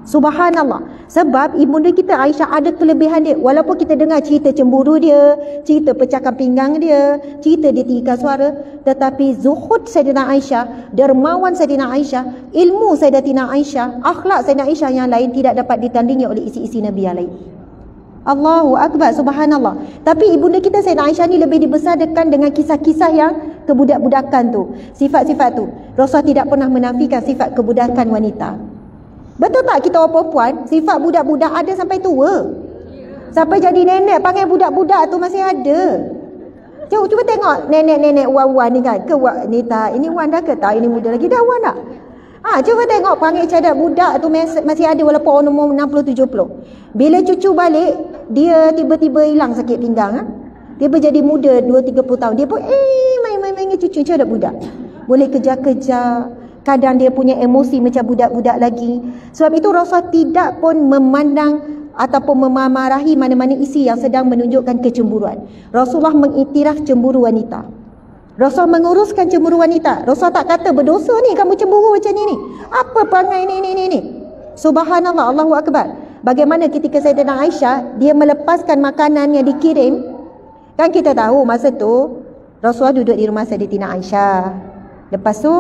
Subhanallah. Sebab ibunda kita Aisyah ada kelebihan dia. Walaupun kita dengar cerita cemburu dia, cerita pecahkan pinggang dia, cerita dia tinggikan suara, tetapi zuhud Sayyidatina Aisyah, dermawan Sayyidatina Aisyah, ilmu Sayyidatina Aisyah, akhlak Sayyidatina Aisyah yang lain tidak dapat ditandingi oleh isi-isi Nabi yang lain. Allahu Akbar, subhanallah. Tapi ibunda kita Sayyidatina Aisyah ni lebih dibesarkan dengan kisah-kisah yang kebudak-budakan tu, sifat-sifat tu. Rasulullah tidak pernah menafikan sifat kebudakan wanita. Betul tak kita orang perempuan, sifat budak-budak ada sampai tua? Sampai jadi nenek panggil budak-budak tu masih ada. Cuba tengok nenek-nenek wan-wan ni kan. Ni tak, ini wan dah ke tak? Ini muda lagi dah wan tak? Cuba tengok perangai cadar budak tu masih ada walaupun umur 60-70. Bila cucu balik, dia tiba-tiba hilang sakit pinggang. Dia berjadi muda 2-30 tahun. Dia pun main-main dengan cucu macam budak. Boleh kejar-kejar. Kadang dia punya emosi macam budak-budak lagi. Sebab itu Rasulullah tidak pun memandang ataupun memarahi mana-mana isi yang sedang menunjukkan kecemburuan. Rasulullah mengiktiraf cemburu wanita. Rasulullah menguruskan cemburu wanita. Rasulullah tak kata berdosa ni kamu cemburu macam ni. Apa perangai ni. Subhanallah, Allahu Akbar. Bagaimana ketika Sayyidatina Aisyah, dia melepaskan makanan yang dikirim. Kan kita tahu masa tu Rasulullah duduk di rumah Sayyidatina Aisyah. Lepas tu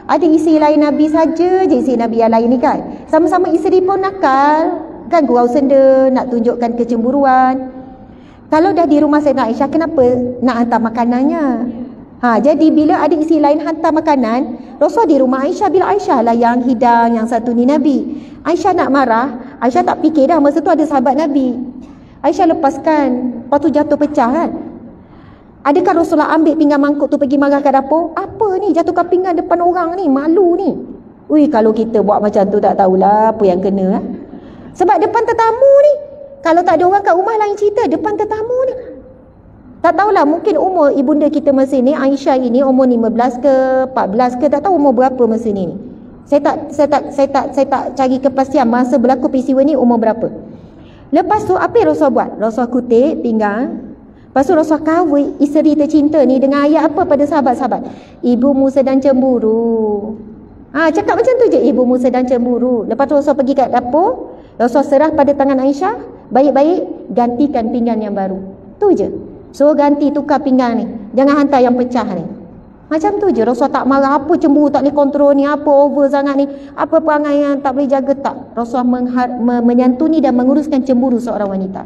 ada isteri lain Nabi saja je, isteri Nabi yang lain ni kan. Sama-sama isteri pun nakal. Kan gurau senda, nak tunjukkan kecemburuan. Kalau dah di rumah Sayyidatina Aisyah, kenapa nak hantar makanannya? Jadi bila ada isteri lain hantar makanan, Rasul di rumah Aisyah, bila Aisyah lah yang hidang, yang satu ni Nabi. Aisyah nak marah, Aisyah tak fikir dah masa tu ada sahabat Nabi. Aisyah lepaskan, lepas tu jatuh pecah kan. Adakah Rasulullah ambil pinggan mangkuk tu pergi marah kat dapur? Apa ni, jatuhkan pinggan depan orang ni, malu ni. Kalau kita buat macam tu tak tahulah apa yang kena. Sebab depan tetamu ni, kalau tak ada orang kat rumah lain cerita, depan tetamu ni. Tak tahulah, mungkin umur ibunda kita masa ni, Aisyah ini umur 15 ke 14 ke, tak tahu umur berapa masa ni. Saya tak cari kepastian masa berlaku peristiwa ni umur berapa. Lepas tu apa yang Rasul buat? Rasul kutip pinggang. Lepas tu Rasul kawin isteri tercinta ni dengan ayat apa pada sahabat-sahabat? Ibumu sedang cemburu. Cakap macam tu je, ibumu sedang cemburu. Lepas tu Rasul pergi kat dapur, Rasul serah pada tangan Aisyah, baik-baik gantikan pinggan yang baru. Tu je. So ganti, tukar pinggang ni. Jangan hantar yang pecah ni. Macam tu je. Rasul tak marah, apa cemburu tak boleh kontrol ni, apa over sangat ni, apa perangai yang tak boleh jaga, tak. Rasul menyantuni dan menguruskan cemburu seorang wanita.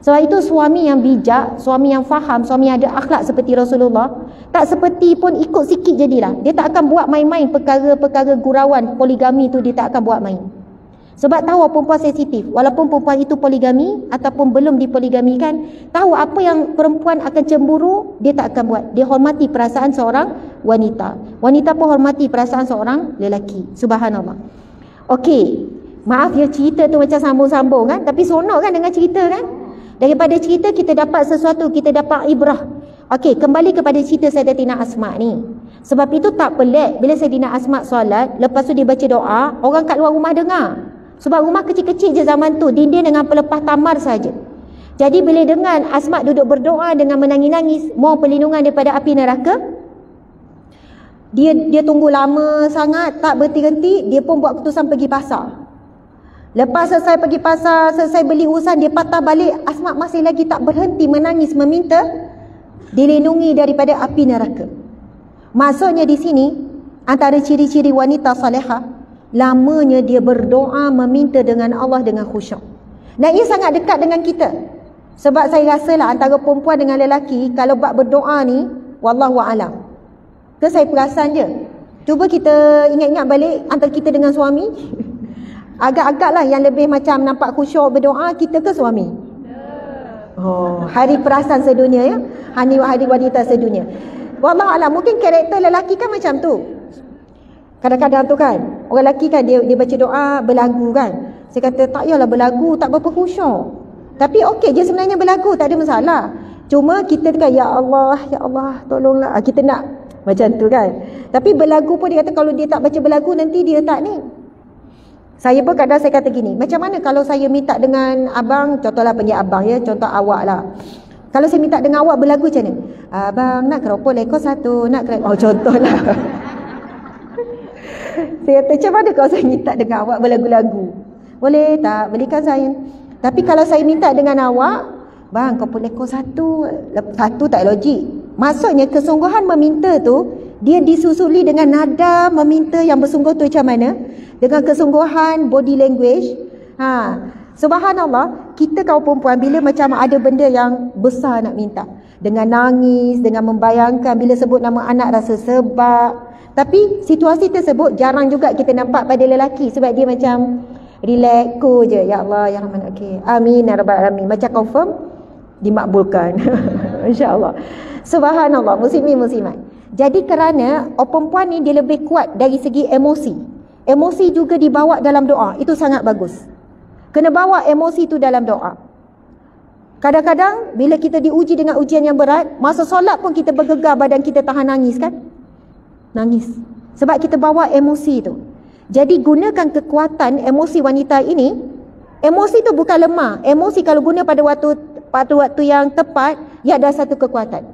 Sebab itu suami yang bijak, suami yang faham, suami yang ada akhlak seperti Rasulullah, tak seperti pun ikut sikit jadilah. Dia tak akan buat main-main perkara-perkara gurauan poligami tu, dia tak akan buat main. Sebab tahu perempuan sensitif. Walaupun perempuan itu poligami ataupun belum dipoligamikan, tahu apa yang perempuan akan cemburu, dia tak akan buat. Dia hormati perasaan seorang wanita. Wanita pun hormati perasaan seorang lelaki. Subhanallah. Okey, maaf ya, cerita tu macam sambung-sambung kan, tapi seronok kan dengan cerita kan. Daripada cerita kita dapat sesuatu, kita dapat ibrah. Okey, kembali kepada cerita Sayyidatina Asma ni. Sebab itu tak pelik bila Sayyidatina Asma solat, lepas tu dia baca doa, orang kat luar rumah dengar. Sebab rumah kecil-kecil je zaman tu, dinding dengan pelepah tamar saja. Jadi bila dengan Asma duduk berdoa dengan menangis-nangis, mohon perlindungan daripada api neraka, dia tunggu lama sangat, tak berhenti-henti, dia pun buat keputusan pergi pasar. Lepas selesai pergi pasar, selesai beli urusan, dia patah balik. Asma masih lagi tak berhenti menangis, meminta dilindungi daripada api neraka. Maksudnya di sini, antara ciri-ciri wanita salihah, lamanya dia berdoa meminta dengan Allah dengan khusyuk. Dan ia sangat dekat dengan kita. Sebab saya rasalah antara perempuan dengan lelaki, kalau buat berdoa ni, wallahu a'lam. Ke saya perasan je. Cuba kita ingat-ingat balik antara kita dengan suami. Agak-agak lah yang lebih macam nampak khusyuk berdoa, kita ke suami? Hari perasaan sedunia ya. Hari wanita sedunia. Wallahu a'lam, mungkin karakter lelaki kan macam tu. Kadang-kadang tu kan, orang lelaki kan dia baca doa berlagu kan. Saya kata tak yalah berlagu, tak berapa khusyuk. Tapi okey je sebenarnya berlagu, tak ada masalah. Cuma kita kan ya Allah tolonglah. Kita nak macam tu kan. Tapi berlagu pun dia kata kalau dia tak baca berlagu nanti dia tak ni. Saya pun kadang saya kata gini, macam mana kalau saya minta dengan abang, contohlah panggil abang ya, contoh awak lah. Kalau saya minta dengan awak berlagu macam mana? Abang nak keropok lekor satu, nak keropok. Contohlah. Saya kata macam mana kalau saya minta dengan awak berlagu-lagu? Boleh tak? Belikan saya. Tapi kalau saya minta dengan awak, bang keropok lekor satu tak logik. Maksudnya kesungguhan meminta tu, dia disusuli dengan nada meminta yang bersungguh tu macam mana? Dengan kesungguhan body language. Subhanallah, kita kaum perempuan bila macam ada benda yang besar nak minta, dengan nangis, dengan membayangkan, bila sebut nama anak rasa sebab. Tapi situasi tersebut jarang juga kita nampak pada lelaki, sebab dia macam relax, cool je. Ya Allah, ya Rahman, okey. Amin ya rabbal alamin. Macam confirm dimakbulkan. Insya-Allah. Subhanallah, muslimin muslimat. Jadi kerana perempuan ni dia lebih kuat dari segi emosi. Emosi juga dibawa dalam doa. Itu sangat bagus. Kena bawa emosi tu dalam doa. Kadang-kadang bila kita diuji dengan ujian yang berat, masa solat pun kita bergegar, badan kita tahan nangis kan? Nangis. Sebab kita bawa emosi tu. Jadi gunakan kekuatan emosi wanita ini. Emosi tu bukan lemah. Emosi kalau guna pada waktu yang tepat, ia ada satu kekuatan.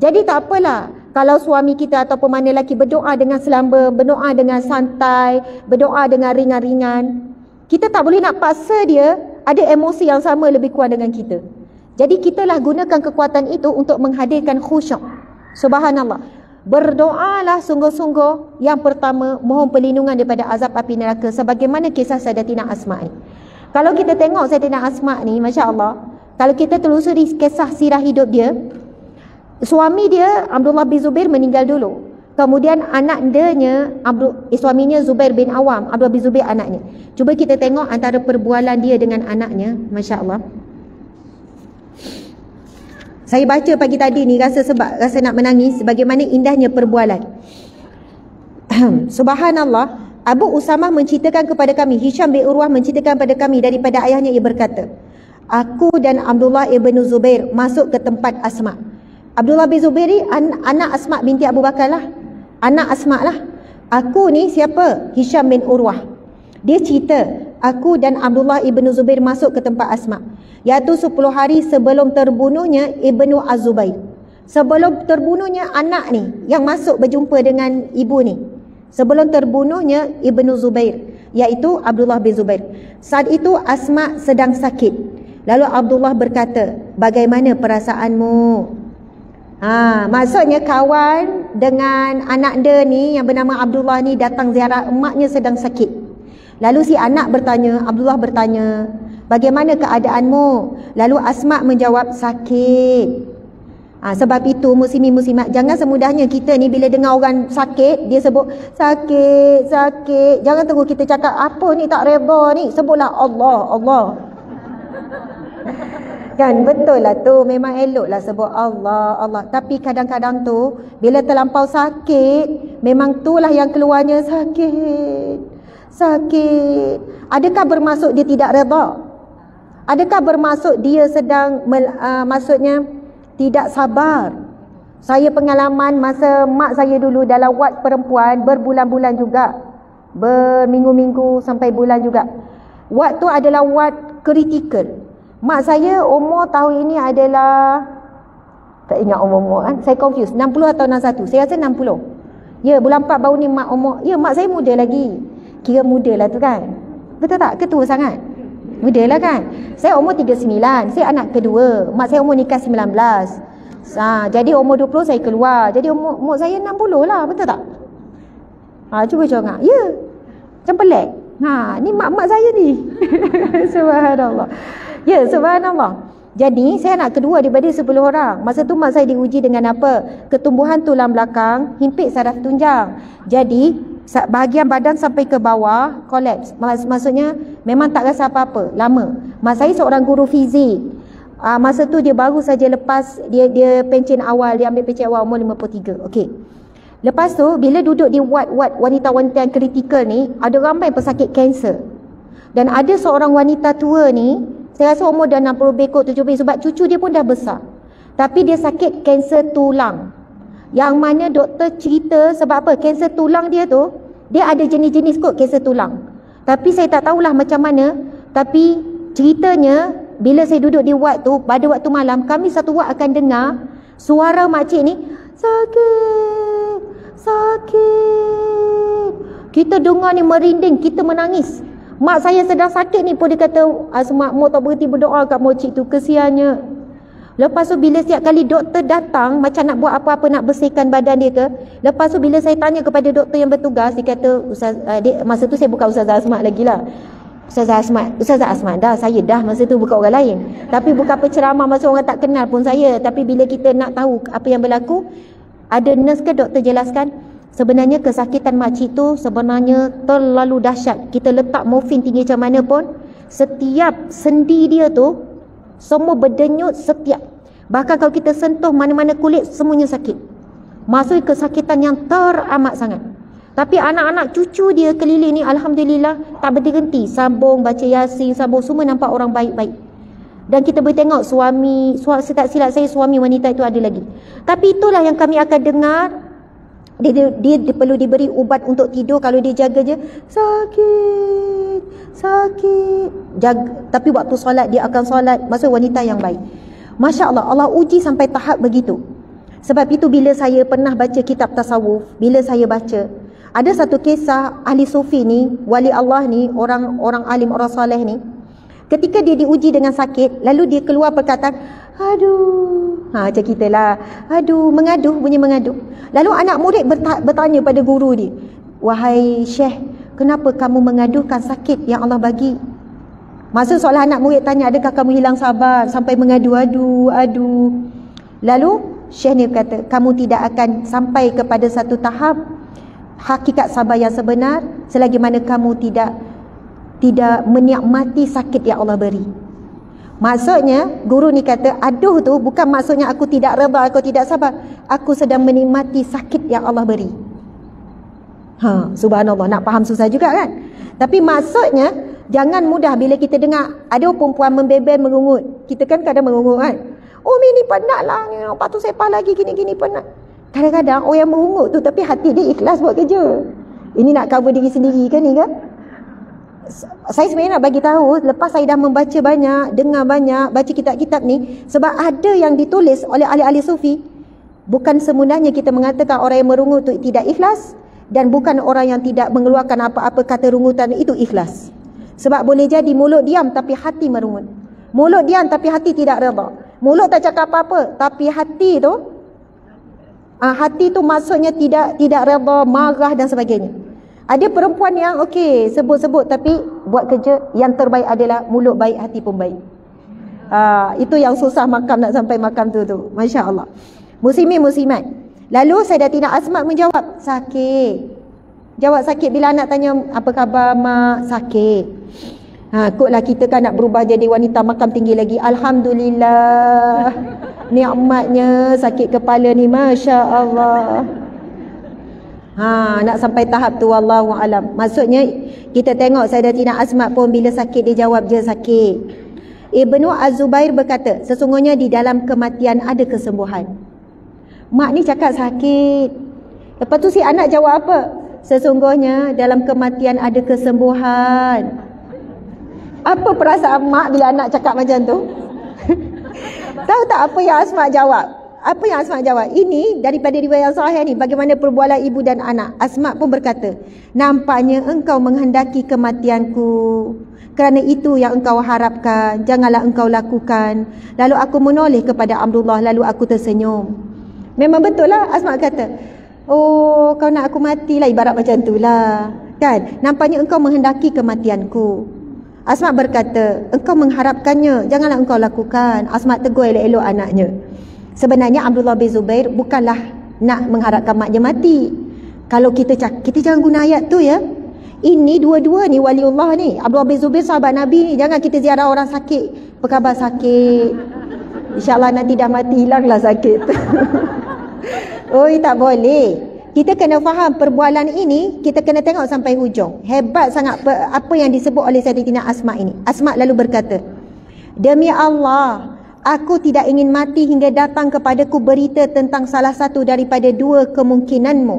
Jadi tak apalah kalau suami kita ataupun mana lelaki berdoa dengan selamba, berdoa dengan santai, berdoa dengan ringan-ringan. Kita tak boleh nak paksa dia ada emosi yang sama lebih kuat dengan kita. Jadi kitalah gunakan kekuatan itu untuk menghadirkan khusyuk. Subhanallah. Berdoalah sungguh-sungguh. Yang pertama, mohon perlindungan daripada azab api neraka. Sebagaimana kisah Sayyidatina Asma ni. Kalau kita tengok Sayyidatina Asma ni, Masya Allah, kalau kita telusuri kisah sirah hidup dia, suami dia Abdullah bin Zubair meninggal dulu. Kemudian anak dia suaminya Zubair bin Awam, Abdullah bin Zubair anaknya. Cuba kita tengok antara perbualan dia dengan anaknya, Masya Allah. Saya baca pagi tadi ni rasa nak menangis bagaimana indahnya perbualan. Subhanallah, Abu Usamah menceritakan kepada kami, Hisham bin Urwah menceritakan kepada kami daripada ayahnya, ia berkata, aku dan Abdullah ibn Zubair masuk ke tempat Asma. Abdullah bin Zubair ni anak Asma binti Abu Bakar lah. Anak Asma lah. Aku ni siapa? Hisham bin Urwah. Dia cerita, aku dan Abdullah ibn Zubair masuk ke tempat Asma, iaitu 10 hari sebelum terbunuhnya Ibnu Az-Zubair. Sebelum terbunuhnya anak ni yang masuk berjumpa dengan ibu ni. Sebelum terbunuhnya Ibnu Zubair, iaitu Abdullah bin Zubair. Saat itu Asma sedang sakit. Lalu Abdullah berkata, bagaimana perasaanmu? Maksudnya kawan dengan anak dia ni yang bernama Abdullah ni datang ziarah emaknya sedang sakit. Lalu si anak bertanya, Abdullah bertanya, bagaimana keadaanmu? Lalu Asma menjawab, sakit. Sebab itu muslimin muslimat, jangan semudahnya kita ni bila dengar orang sakit, dia sebut sakit, sakit. Jangan tunggu kita cakap apa ni tak reda ni, sebutlah Allah, Allah. Kan betul lah tu, memang elok lah sebut Allah, Allah. Tapi kadang-kadang tu bila terlampau sakit, memang itulah yang keluarnya sakit, sakit. Adakah bermaksud dia tidak reda? Adakah bermaksud dia sedang maksudnya tidak sabar? Saya pengalaman masa mak saya dulu dalam ward perempuan berbulan-bulan juga, berminggu-minggu sampai bulan juga. Ward tu adalah ward kritikal. Mak saya umur tahun ini adalah, tak ingat umur kan, saya confuse, 60 atau 61, saya rasa 60. Ya, bulan 4 baru ni mak umur, ya mak saya muda lagi. Kira muda lah tu kan. Betul tak? Ketua sangat? Muda lah kan. Saya umur 39, saya anak kedua. Mak saya umur nikah 19. Jadi umur 20 saya keluar. Jadi umur saya 60 lah, betul tak? Cuba cakap. Ya. Macam pelik. Ni mak-mak saya ni. Subhanallah. Ya, subhanallah. Jadi saya anak kedua daripada 10 orang. Masa tu mak saya diuji dengan apa? Ketumbuhan tulang belakang, himpit saraf tunjang. Jadi bahagian badan sampai ke bawah kolaps. Maksudnya memang tak rasa apa-apa lama. Mak saya seorang guru fizik. Masa tu dia baru saja lepas dia pencen awal, dia ambil pencen awal umur 53. Okey. Lepas tu bila duduk di ward-ward wanita-wanita yang kritikal ni, ada ramai pesakit kanser. Dan ada seorang wanita tua ni, saya rasa umur dah 60 lebih kot, 70, sebab cucu dia pun dah besar. Tapi dia sakit kanser tulang. Yang mana doktor cerita sebab apa? Kanser tulang dia tu, dia ada jenis-jenis kot kanser tulang. Tapi saya tak tahulah macam mana. Tapi ceritanya, bila saya duduk di ward tu, pada waktu malam, kami satu ward akan dengar suara makcik ni, sakit, sakit. Kita dengar ni merinding, kita menangis. Mak saya sedang sakit ni pun dia kata, Asma, mau tak berhenti berdoa kat mocik tu, kesiannya. Lepas tu bila setiap kali doktor datang, macam nak buat apa-apa, nak bersihkan badan dia ke, lepas tu bila saya tanya kepada doktor yang bertugas, dia kata, masa tu saya bukan Ustazah Asma lagi lah. Ustazah Asma dah, saya dah masa tu bukan orang lain. Tapi bukan penceramah masa orang tak kenal pun saya. Tapi bila kita nak tahu apa yang berlaku, ada nurse ke doktor jelaskan, sebenarnya kesakitan makcik tu sebenarnya terlalu dahsyat. Kita letak morfin tinggi macam mana pun, setiap sendi dia tu semua berdenyut setiap. Bahkan kalau kita sentuh mana-mana kulit, semuanya sakit. Maksudnya kesakitan yang teramat sangat. Tapi anak-anak cucu dia keliling ni, alhamdulillah, tak berhenti. Sambung, baca Yasin, sambung, semua nampak orang baik-baik. Dan kita boleh tengok suami, tak silap saya, suami wanita itu ada lagi. Tapi itulah yang kami akan dengar. Dia perlu diberi ubat untuk tidur. Kalau dia jaga je, sakit. Tapi waktu solat, dia akan solat. Maksud wanita yang baik. Masya Allah, Allah uji sampai tahap begitu. Sebab itu bila saya pernah baca kitab tasawuf, bila saya baca, ada satu kisah ahli sufi ni, wali Allah ni, orang alim, orang soleh ni, ketika dia diuji dengan sakit, lalu dia keluar perkataan, aduh, macam kita lah, aduh, mengaduh, bunyi mengaduh. Lalu anak murid bertanya pada guru dia, wahai Syekh, kenapa kamu mengaduhkan sakit yang Allah bagi? Maksud soalan anak murid tanya, adakah kamu hilang sabar sampai mengadu-adu? Lalu Syekh ni kata, kamu tidak akan sampai kepada satu tahap hakikat sabar yang sebenar selagi mana kamu tidak menikmati sakit yang Allah beri. Maksudnya guru ni kata, aduh tu bukan maksudnya aku tidak reda, aku tidak sabar, aku sedang menikmati sakit yang Allah beri. Subhanallah, nak faham susah juga kan? Tapi maksudnya jangan mudah bila kita dengar ada perempuan membebel, mengungut. Kita kan kadang mengungut kan, Umi ni penat lah ni, patut sepah lagi, gini-gini penat. Kadang-kadang orang yang mengungut tu tapi hati dia ikhlas buat kerja. Ini nak cover diri sendiri kan ni kan? Saya sebenarnya nak bagi tahu, lepas saya dah membaca banyak, dengar banyak, baca kitab-kitab ni, sebab ada yang ditulis oleh ahli-ahli sufi, bukan semuanya kita mengatakan orang yang merungut tu tidak ikhlas, dan bukan orang yang tidak mengeluarkan apa-apa kata rungutan itu ikhlas. Sebab boleh jadi mulut diam tapi hati merungut. Mulut diam tapi hati tidak reda. Mulut tak cakap apa-apa tapi hati tu maksudnya tidak reda, marah dan sebagainya. Ada perempuan yang okey sebut-sebut tapi buat kerja yang terbaik adalah mulut baik, hati pun baik. Itu yang susah makam, nak sampai makam tu. Masya Allah. Muslimin muslimat. Lalu Sayyidatina Asma menjawab, sakit. Jawab sakit bila anak tanya, apa khabar mak? Sakit. Kotlah kita kan nak berubah jadi wanita makam tinggi lagi. Alhamdulillah. Nikmatnya sakit kepala ni, Masya Allah. Nak sampai tahap tu, wallahu alam. Maksudnya kita tengok Sayyidatina Asma pun bila sakit dia jawab je sakit. Ibnu Az-Zubair berkata, sesungguhnya di dalam kematian ada kesembuhan. Mak ni cakap sakit. Lepas tu si anak jawab apa? Sesungguhnya dalam kematian ada kesembuhan. Apa perasaan mak bila anak cakap macam tu? Tahu tak apa yang Asma jawab? Apa yang Asma jawab? Ini daripada riwayat sahih ni, bagaimana perbualan ibu dan anak. Asma pun berkata, nampaknya engkau menghendaki kematianku. Kerana itu yang engkau harapkan, janganlah engkau lakukan. Lalu aku menoleh kepada Abdullah, lalu aku tersenyum. Memang betul lah, Asma kata, oh kau nak aku matilah, ibarat macam tu lah kan. Nampaknya engkau menghendaki kematianku. Asma berkata, engkau mengharapkannya, janganlah engkau lakukan. Asma tegur elok-elok anaknya. Sebenarnya Abdullah bin Zubair bukanlah nak mengharapkan maknya mati. Kalau kita jangan guna ayat tu ya. Ini dua-dua ni waliullah ni, Abdullah bin Zubair sahabat Nabi ni. Jangan kita ziarah orang sakit, apa khabar sakit, InsyaAllah nanti dah mati hilanglah sakit. Oi, tak boleh. Kita kena faham perbualan ini, kita kena tengok sampai hujung. Hebat sangat apa yang disebut oleh Sayyidatina Asma ini. Asma lalu berkata, demi Allah, aku tidak ingin mati hingga datang kepadaku berita tentang salah satu daripada dua kemungkinanmu.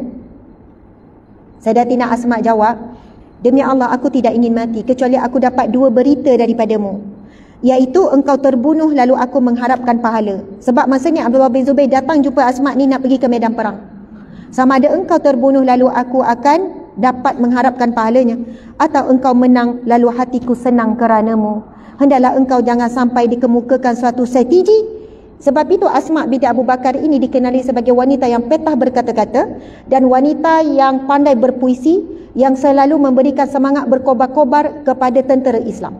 Sayyidatina Asma jawab, demi Allah, aku tidak ingin mati kecuali aku dapat dua berita daripadamu, iaitu engkau terbunuh lalu aku mengharapkan pahala. Sebab masanya Abdullah bin Zubair datang jumpa Asma ni nak pergi ke medan perang. Sama ada engkau terbunuh lalu aku akan dapat mengharapkan pahalanya, atau engkau menang lalu hatiku senang keranamu. Hendaklah engkau jangan sampai dikemukakan suatu strategi. Sebab itu Asma binti Abu Bakar ini dikenali sebagai wanita yang petah berkata-kata dan wanita yang pandai berpuisi, yang selalu memberikan semangat berkobar-kobar kepada tentera Islam.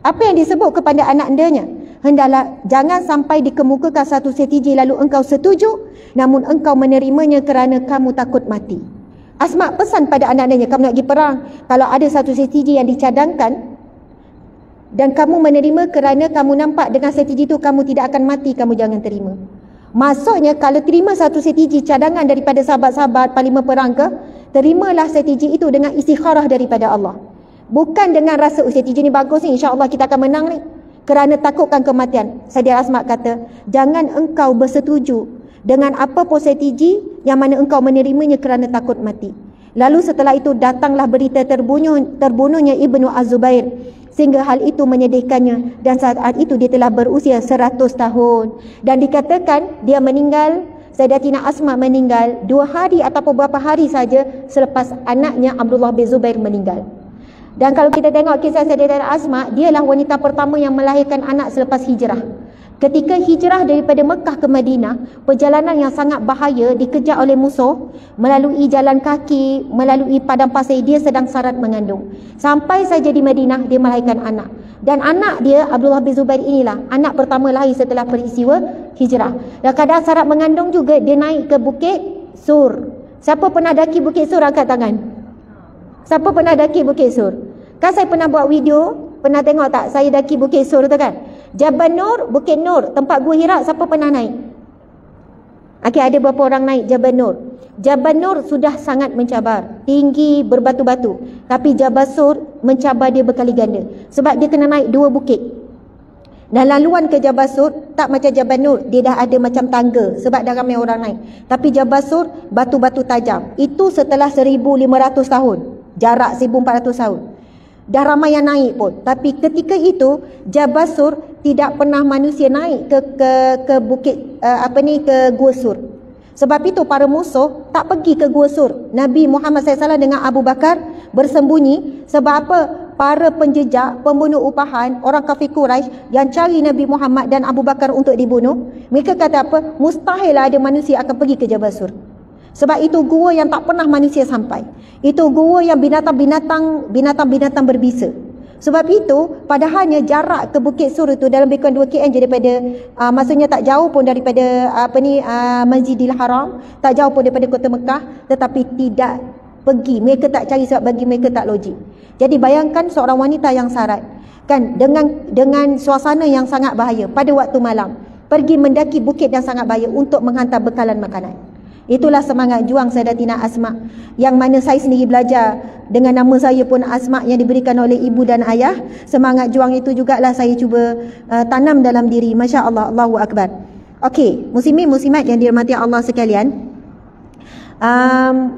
Apa yang disebut kepada anak-andanya? Hendaklah jangan sampai dikemukakan satu strategi lalu engkau setuju, namun engkau menerimanya kerana kamu takut mati. Asma pesan pada anak-anaknya, kamu nak pergi perang, kalau ada satu strategi yang dicadangkan, dan kamu menerima kerana kamu nampak dengan strategi itu kamu tidak akan mati, kamu jangan terima. Maksudnya kalau terima satu strategi cadangan daripada sahabat-sahabat panglima perang ke, terimalah strategi itu dengan istikharah daripada Allah. Bukan dengan rasa strategi ni bagus ni, insya-Allah kita akan menang ni, kerana takutkan kematian. Saidina Asma kata, jangan engkau bersetuju dengan apa pun strategi yang mana engkau menerimanya kerana takut mati. Lalu setelah itu datanglah berita terbunuhnya Ibnu Az-Zubair, sehingga hal itu menyedihkannya, dan saat itu dia telah berusia 100 tahun. Dan dikatakan dia meninggal, Sayyidatina Asma meninggal 2 hari ataupun beberapa hari saja selepas anaknya Abdullah bin Zubair meninggal. Dan kalau kita tengok kisah Sayyidatina Asma, dialah wanita pertama yang melahirkan anak selepas hijrah. Ketika hijrah daripada Mekah ke Madinah, perjalanan yang sangat bahaya, dikejar oleh musuh, melalui jalan kaki, melalui padang pasir, dia sedang sarat mengandung. Sampai saja di Madinah, dia melahirkan anak. Dan anak dia, Abdullah bin Zubair inilah anak pertama lahir setelah peristiwa hijrah. Dan kadang sarat mengandung juga, dia naik ke Bukit Sur. Siapa pernah daki Bukit Sur, angkat tangan. Siapa pernah daki Bukit Sur? Kan saya pernah buat video, pernah tengok tak saya daki Bukit Sur tu kan? Jabal Nur, Bukit Nur, tempat Gua Hira, siapa pernah naik? Okey, ada berapa orang naik Jabal Nur? Jabal Nur sudah sangat mencabar, tinggi berbatu-batu. Tapi Jabal Sur mencabar dia berkali ganda, sebab dia kena naik 2 bukit. Dan laluan ke Jabal Sur tak macam Jabal Nur, dia dah ada macam tangga sebab dah ramai orang naik. Tapi Jabal Sur batu-batu tajam. Itu setelah 1500 tahun, jarak 1400 tahun. Dah ramai yang naik pun. Tapi ketika itu Jabal Sur tidak pernah manusia naik ke bukit ke Gua Sur. Sebab itu para musuh tak pergi ke Gua Sur. Nabi Muhammad SAW dengan Abu Bakar bersembunyi. Sebab apa? Para penjejak, pembunuh upahan, orang kafir Quraisy yang cari Nabi Muhammad dan Abu Bakar untuk dibunuh, mereka kata apa? Mustahil ada manusia akan pergi ke Jabal Sur. Sebab itu gua yang tak pernah manusia sampai. Itu gua yang binatang-binatang berbisa. Sebab itu padahalnya jarak ke Bukit Sur itu dalam lebih kurang 2 km je daripada maksudnya tak jauh pun daripada Masjidil Haram, tak jauh pun daripada kota Mekah, tetapi tidak pergi. Mereka tak cari sebab bagi mereka tak logik. Jadi bayangkan seorang wanita yang sarat kan, dengan suasana yang sangat bahaya pada waktu malam, pergi mendaki bukit yang sangat bahaya untuk menghantar bekalan makanan. Itulah semangat juang Sayyidatina Asma, yang mana saya sendiri belajar dengan nama saya pun Asma yang diberikan oleh ibu dan ayah. Semangat juang itu jugalah saya cuba tanam dalam diri. Masya Allah, Allahu Akbar. Okey, muslimin muslimat yang dirahmati Allah sekalian,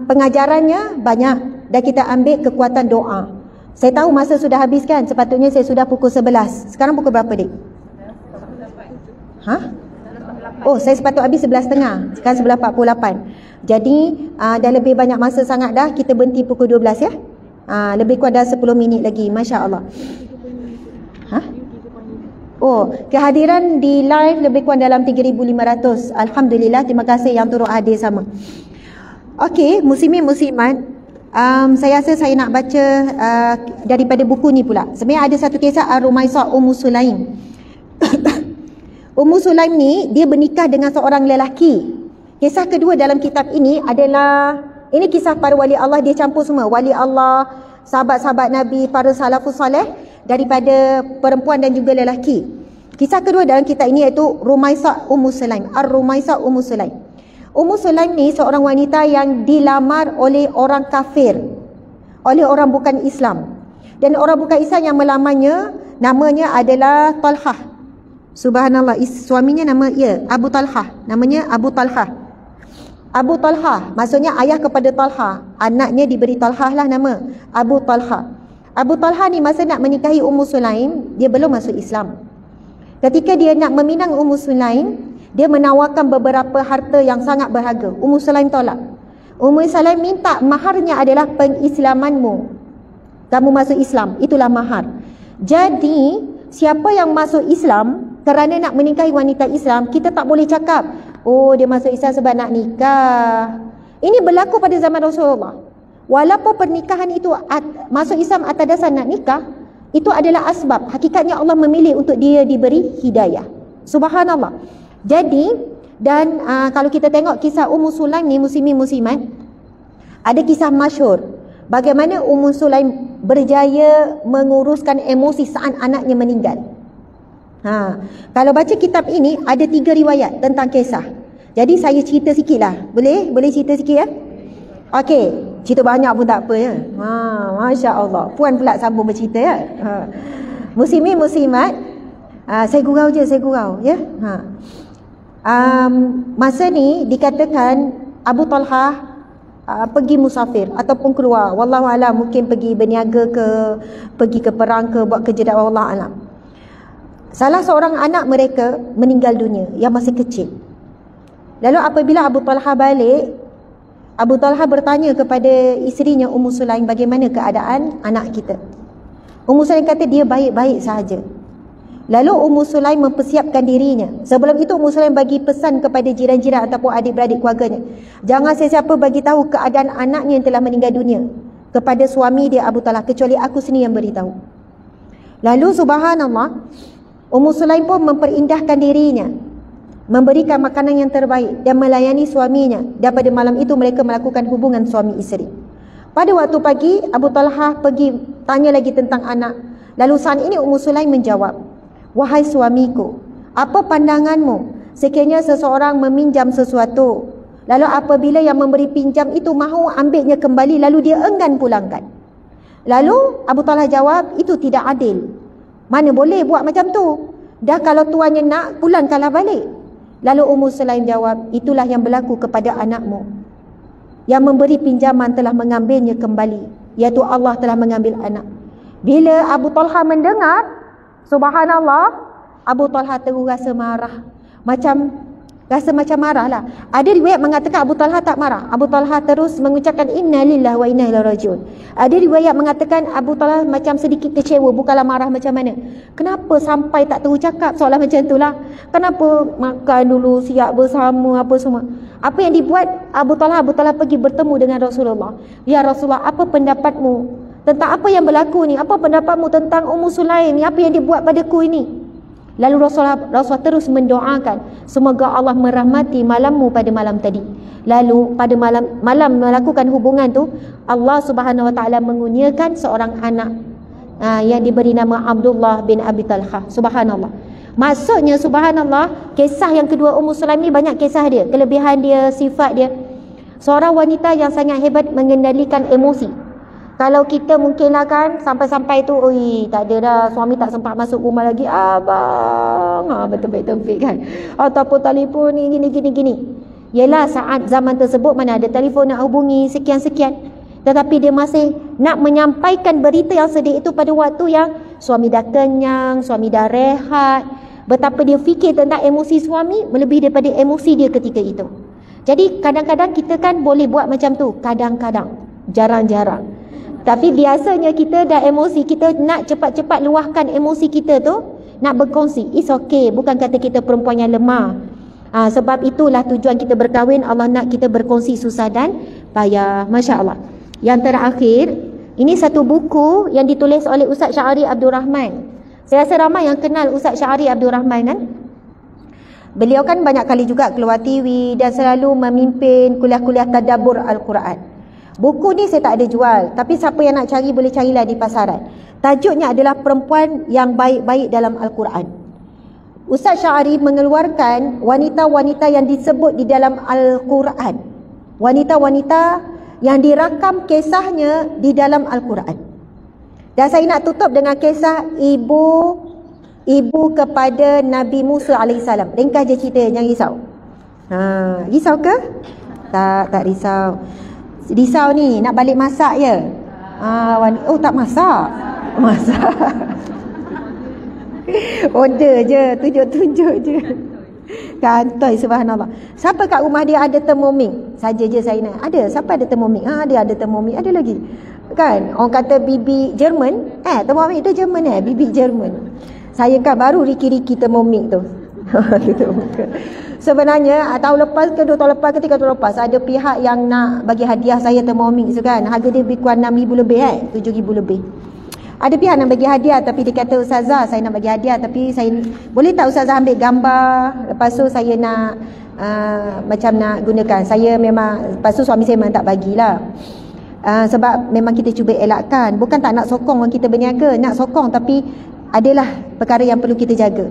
pengajarannya banyak dan kita ambil kekuatan doa. Saya tahu masa sudah habis kan, sepatutnya saya sudah pukul 11. Sekarang pukul berapa, Dik? Oh, saya sepatut habis 11.30. Sekarang 11.48. Jadi dah lebih banyak masa sangat dah. Kita berhenti pukul 12 ya. Lebih kurang dah 10 minit lagi. Masya Allah. Oh, kehadiran di live lebih kurang dalam 3,500. Alhamdulillah, terima kasih yang turut hadir sama. Okey, muslimin muslimat, saya rasa saya nak baca daripada buku ni pula. Sebenarnya ada satu kisah Ar-Rumaisah Ummu Sulaim. Ummu Sulaim ni dia bernikah dengan seorang lelaki. Kisah kedua dalam kitab ini adalah, ini kisah para wali Allah, dia campur semua. Wali Allah, sahabat-sahabat Nabi, para salafus saleh, daripada perempuan dan juga lelaki. Kisah kedua dalam kitab ini iaitu Rumaisah Ummu Sulaim. Ar-Rumaisah Ummu Sulaim. Ummu Sulaim ni seorang wanita yang dilamar oleh orang kafir, oleh orang bukan Islam. Dan orang bukan Islam yang melamarnya namanya adalah Talhah. Subhanallah, suaminya nama Abu Talhah, namanya Abu Talhah. Abu Talhah maksudnya ayah kepada Talhah, anaknya diberi Talhah lah nama Abu Talhah. Abu Talhah ni masa nak menikahi Ummu Sulaim, dia belum masuk Islam. Ketika dia nak meminang Ummu Sulaim, dia menawarkan beberapa harta yang sangat berharga. Ummu Sulaim tolak. Ummu Sulaim minta maharnya adalah pengislamanmu. Kamu masuk Islam, itulah mahar. Jadi siapa yang masuk Islam kerana nak menikahi wanita Islam, kita tak boleh cakap, oh dia masuk Islam sebab nak nikah. Ini berlaku pada zaman Rasulullah. Walaupun pernikahan itu masuk Islam atas dasar nak nikah, itu adalah asbab. Hakikatnya Allah memilih untuk dia diberi hidayah. Subhanallah. Jadi, dan kalau kita tengok kisah Ummu Sulaim ni, muslimin muslimat, ada kisah masyhur. bagaimana Ummu Sulaim berjaya menguruskan emosi saat anaknya meninggal. Kalau baca kitab ini ada 3 riwayat tentang kisah. Jadi saya cerita sikit lah. Boleh cerita sikit ya? Okey, cerita banyak pun tak apa ya. Masya Allah. Puan pula sambung bercerita ya. Muslimin muslimat, saya gurau ya. Masa ni dikatakan Abu Talha pergi musafir ataupun keluar, wallahu alam, mungkin pergi berniaga ke, pergi ke perang ke, buat kerja dakwah, wallahu alam. Salah seorang anak mereka meninggal dunia yang masih kecil. Lalu apabila Abu Talha balik, Abu Talha bertanya kepada isterinya Ummu Sulaim, bagaimana keadaan anak kita? Ummu Sulaim kata dia baik-baik sahaja. Lalu Ummu Sulaim mempersiapkan dirinya. Sebelum itu Ummu Sulaim bagi pesan kepada jiran-jiran ataupun adik-beradik keluarganya, jangan sesiapa bagi tahu keadaan anaknya yang telah meninggal dunia kepada suami dia Abu Talha, kecuali aku sendiri yang beritahu. Lalu subhanallah, Ummu Sulaim pun memperindahkan dirinya, memberikan makanan yang terbaik dan melayani suaminya. Dan pada malam itu mereka melakukan hubungan suami isteri. Pada waktu pagi, Abu Talha pergi tanya lagi tentang anak. Lalu saat ini Ummu Sulaim menjawab, wahai suamiku, apa pandanganmu sekiranya seseorang meminjam sesuatu, lalu apabila yang memberi pinjam itu mahu ambilnya kembali, lalu dia enggan pulangkan? Lalu Abu Talha jawab, itu tidak adil. Mana boleh buat macam tu? Dah kalau tuannya nak, pulangkanlah balik. Lalu Ummu Sulaim jawab, itulah yang berlaku kepada anakmu. Yang memberi pinjaman telah mengambilnya kembali, iaitu Allah telah mengambil anak. Bila Abu Talha mendengar, subhanallah, Abu Talha terus rasa marah. Rasa macam marah lah. Ada riwayat mengatakan Abu Talha tak marah. Abu Talha terus mengucapkan inna lillahi wa inna ilaihi rajiun. Ada riwayat mengatakan Abu Talha macam sedikit kecewa, bukanlah marah macam mana. Kenapa sampai tak terus cakap soalan macam itulah? Kenapa makan dulu, siap bersama apa semua? Apa yang dibuat Abu Talha pergi bertemu dengan Rasulullah. Ya Rasulullah, apa pendapatmu tentang apa yang berlaku ni? Apa pendapatmu tentang Ummu Sulaim ni? Apa yang dibuat padaku ini? Lalu Rasulullah terus mendoakan, semoga Allah merahmati malammu pada malam tadi. Lalu pada malam melakukan hubungan tu, Allah Subhanahu Wa Taala mengurniakan seorang anak yang diberi nama Abdullah bin Abi Talha. Subhanallah. Maksudnya subhanallah, kisah yang kedua Ummu Sulaim ni banyak kisah dia, kelebihan dia, sifat dia. Seorang wanita yang sangat hebat mengendalikan emosi. Kalau kita mungkinlah kan sampai-sampai tu, tak ada dah, suami tak sempat masuk rumah lagi, abang, betul-betul kan. Ataupun telefon ni gini. Yelah, saat zaman tersebut mana ada telefon nak hubungi sekian-sekian. Tetapi dia masih nak menyampaikan berita yang sedih itu pada waktu yang suami dah kenyang, suami dah rehat. Betapa dia fikir tentang emosi suami melebihi daripada emosi dia ketika itu. Jadi kadang-kadang kita kan boleh buat macam tu, kadang-kadang, jarang-jarang. Tapi biasanya kita dah emosi, kita nak cepat-cepat luahkan emosi kita tu, nak berkongsi. It's okay, bukan kata kita perempuan yang lemah. Sebab itulah tujuan kita berkahwin, Allah nak kita berkongsi susah dan payah. Masya Allah. Yang terakhir, ini satu buku yang ditulis oleh Ustaz Syahari Abdul Rahman. Saya rasa ramai yang kenal Ustaz Syahari Abdul Rahman kan? Beliau kan banyak kali juga keluar TV dan selalu memimpin kuliah-kuliah tadabbur Al-Quran. Buku ni saya tak ada jual, tapi siapa yang nak cari boleh carilah di pasaran. Tajuknya adalah Perempuan yang Baik-Baik dalam Al-Quran. Ustaz Syahari mengeluarkan wanita-wanita yang disebut di dalam Al-Quran. Wanita-wanita yang dirakam kisahnya di dalam Al-Quran. Dan saya nak tutup dengan kisah ibu kepada Nabi Musa AS. Ringkas je cerita, jangan risau. Risau ke? Tak risau. Risau ni nak balik masak je. Oh tak masak. Masak. Order je, tunjuk-tunjuk je. Kantoi subhanallah. Siapa kat rumah dia ada Thermomix? Saja je saya nak. Ada, siapa ada Thermomix? Dia ada Thermomix, ada lagi. Kan orang kata bibi Jerman, Thermomix tu Jerman bibi Jerman. Saya kan baru riki-riki Thermomix tu. Sebenarnya tahun lepas ke 2 tahun lepas ke 3 tahun lepas ada pihak yang nak bagi hadiah saya Thermomix tu kan. Harga dia lebih kurang 6,000 lebih 7,000 lebih. Ada pihak nak bagi hadiah tapi dia kata, Ustazah saya nak bagi hadiah tapi saya boleh tak Ustazah ambil gambar, lepas tu saya nak macam nak gunakan. Saya memang, lepas tu suami saya memang tak bagilah. Sebab memang kita cuba elakkan. Bukan tak nak sokong orang kita berniaga, nak sokong, tapi adalah perkara yang perlu kita jaga.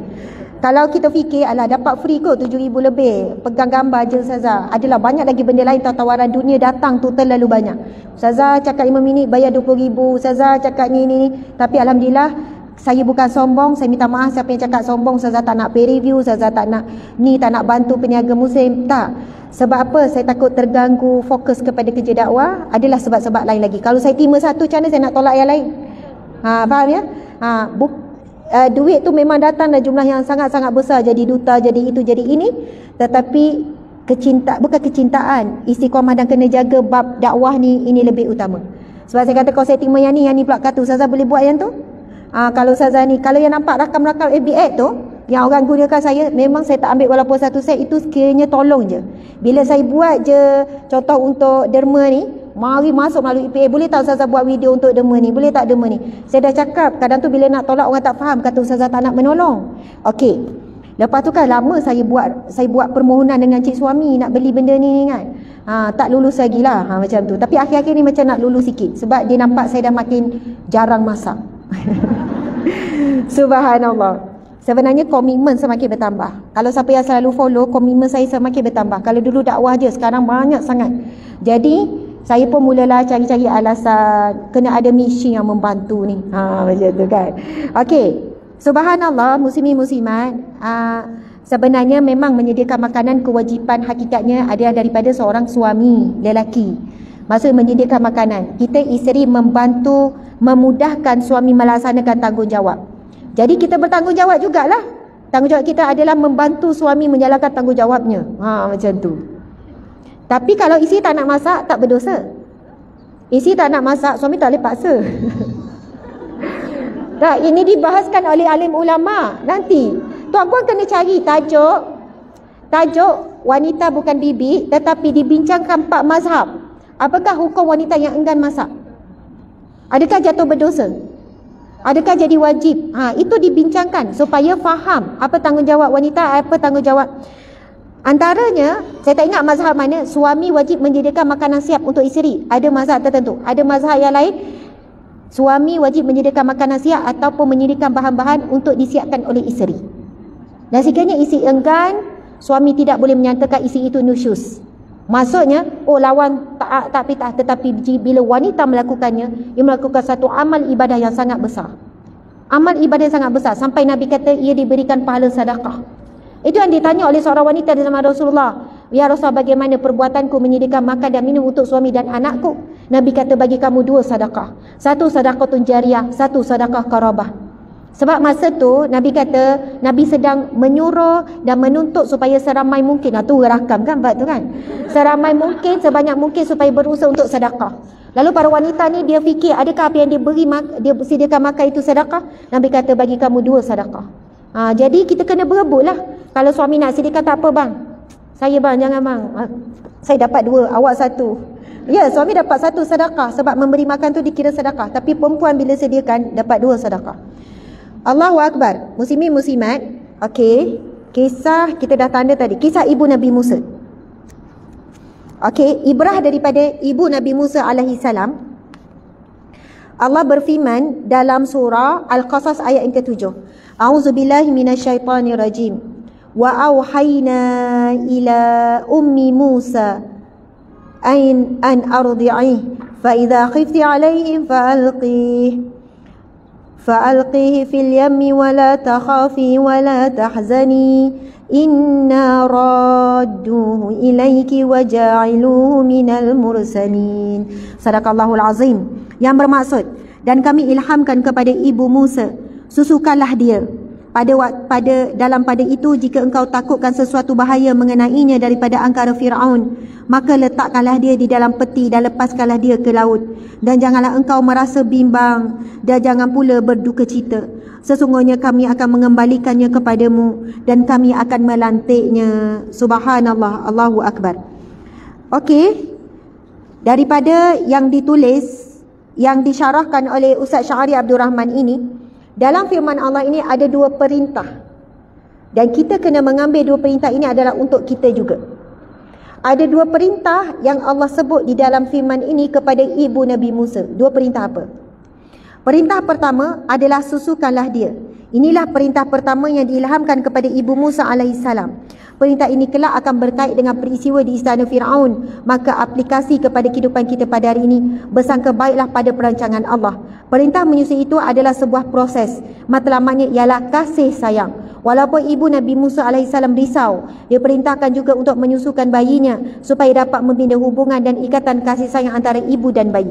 Kalau kita fikir, alah dapat free kot 7,000 lebih, pegang gambar je Ustazah. Adalah banyak lagi benda lain, tawaran dunia datang tu terlalu banyak. Ustazah cakap 5 minit bayar 20,000, Ustazah cakap ni. Tapi Alhamdulillah, saya bukan sombong, saya minta maaf siapa yang cakap sombong, Ustazah tak nak pay review, Ustazah tak nak ni, tak nak bantu peniaga Muslim, tak. Sebab apa? Saya takut terganggu fokus kepada kerja dakwah. Adalah sebab-sebab lain lagi. Kalau saya terima satu, macam mana saya nak tolak yang lain? Faham ya? Duit tu memang datang dan jumlah yang sangat-sangat besar, jadi duta, jadi itu, jadi ini. Tetapi bukan kecintaan, istiqamah dan kena jaga bab dakwah ni, ini lebih utama. Sebab saya kata kalau saya terima yang ni pula kata Ustazah boleh buat yang tu. Kalau Ustazah ni, kalau yang nampak rakam-rakam FB tu yang orang gunakan saya, memang saya tak ambil walaupun satu set, itu sekiranya tolong je. Bila saya buat je contoh untuk derma ni, mari masuk melalui IPA, boleh tak Ustazah buat video untuk derma ni, boleh tak derma ni. Saya dah cakap, kadang tu bila nak tolak orang tak faham, kata Ustazah tak nak menolong. Okey, lepas tu kan lama saya buat permohonan dengan cik suami nak beli benda ni kan. Tak lulus lagi lah, macam tu. Tapi akhir-akhir ni macam nak lulus sikit, sebab dia nampak saya dah makin jarang masak. Subhanallah. Sebenarnya komitmen semakin bertambah. Kalau siapa yang selalu follow, komitmen saya semakin bertambah. Kalau dulu dakwah je, sekarang banyak sangat. Jadi saya pun mulalah cari-cari alasan, kena ada misi yang membantu ni. Macam tu kan. Okey. Subhanallah, muslimin muslimat, sebenarnya memang menyediakan makanan kewajipan hakikatnya adalah daripada seorang suami lelaki. Maksud menyediakan makanan, kita isteri membantu, memudahkan suami melaksanakan tanggungjawab. Jadi kita bertanggungjawab jugalah. Tanggungjawab kita adalah membantu suami menjalankan tanggungjawabnya. Macam tu. Tapi kalau isteri tak nak masak, tak berdosa. Isteri tak nak masak, suami tak boleh paksa. Tak, ini dibahaskan oleh alim ulama. Nanti tuan-puan kena cari tajuk wanita bukan bibik, tetapi dibincangkan 4 mazhab. Apakah hukum wanita yang enggan masak? Adakah jatuh berdosa? Adakah jadi wajib? Itu dibincangkan supaya faham apa tanggungjawab wanita, apa tanggungjawab. Antaranya, saya tak ingat mazhab mana, suami wajib menyediakan makanan siap untuk isteri. Ada mazhab tertentu. Ada mazhab yang lain, suami wajib menyediakan makanan siap ataupun menyediakan bahan-bahan untuk disiapkan oleh isteri. Dan sekiranya isteri enggan, suami tidak boleh menyatakan isteri itu nusyus. Maksudnya, lawan tak pitah, tetapi bila wanita melakukannya, ia melakukan satu amal ibadah yang sangat besar. Amal ibadah yang sangat besar, sampai Nabi kata ia diberikan pahala sedekah. Itu yang ditanya oleh seorang wanita di zaman Rasulullah. Ya Rasulullah, bagaimana perbuatanku menyediakan makan dan minum untuk suami dan anakku? Nabi kata bagi kamu 2 sedekah. Satu sedekahun jariyah, satu sedekah qarabah. Sebab masa tu Nabi kata, Nabi sedang menyuruh dan menuntut supaya seramai mungkin, tu rakam kan bab tu kan, seramai mungkin, sebanyak mungkin supaya berusaha untuk sedekah. Lalu para wanita ni dia fikir, adakah apa yang dia sediakan makan itu sedekah? Nabi kata bagi kamu 2 sedekah. Jadi kita kena berebut lah. Kalau suami nak sediakan, tak apa bang, saya bang, jangan bang, saya dapat 2, awak 1. Ya, suami dapat 1 sedekah, sebab memberi makan tu dikira sedekah. Tapi perempuan bila sediakan dapat 2 sedekah. Allahu Akbar. Muslimin muslimat. Okey, kisah kita dah tanda tadi, kisah ibu Nabi Musa. Okey, ibrah daripada ibu Nabi Musa alaihi salam. Allah berfirman dalam surah Al-Qasas ayat yang ke-7. A'udzubillahi minasyaitonirrajim. Wa auhayna ila ummi Musa an ardi'i fa idza khifti alayhi فألقيه في اليم ولا تخافي ولا تحزني إنا رادوه إليك وجاعلوه من المرسلين. Sadaqallahul Azim. Yang bermaksud, dan kami ilhamkan kepada ibu Musa, susukanlah dia pada itu, jika engkau takutkan sesuatu bahaya mengenainya daripada angkara Fir'aun, maka letakkanlah dia di dalam peti dan lepaskanlah dia ke laut. Dan janganlah engkau merasa bimbang dan jangan pula berduka cita. Sesungguhnya kami akan mengembalikannya kepadamu dan kami akan melantiknya. Subhanallah, Allahu Akbar. Okey, daripada yang ditulis, yang disyarahkan oleh Ustaz Syahari Abdul Rahman ini, dalam firman Allah ini ada 2 perintah. Dan kita kena mengambil 2 perintah ini adalah untuk kita juga. Ada dua perintah yang Allah sebut di dalam firman ini kepada ibu Nabi Musa. Dua perintah apa? Perintah pertama adalah susukanlah dia. Inilah perintah pertama yang diilhamkan kepada ibu Musa alaihissalam. Perintah ini kelak akan berkait dengan peristiwa di istana Firaun. Maka aplikasi kepada kehidupan kita pada hari ini, bersangka baiklah pada perancangan Allah. Perintah menyusui itu adalah sebuah proses. Matlamatnya ialah kasih sayang. Walaupun ibu Nabi Musa alaihissalam risau, dia perintahkan juga untuk menyusukan bayinya supaya dapat membina hubungan dan ikatan kasih sayang antara ibu dan bayi.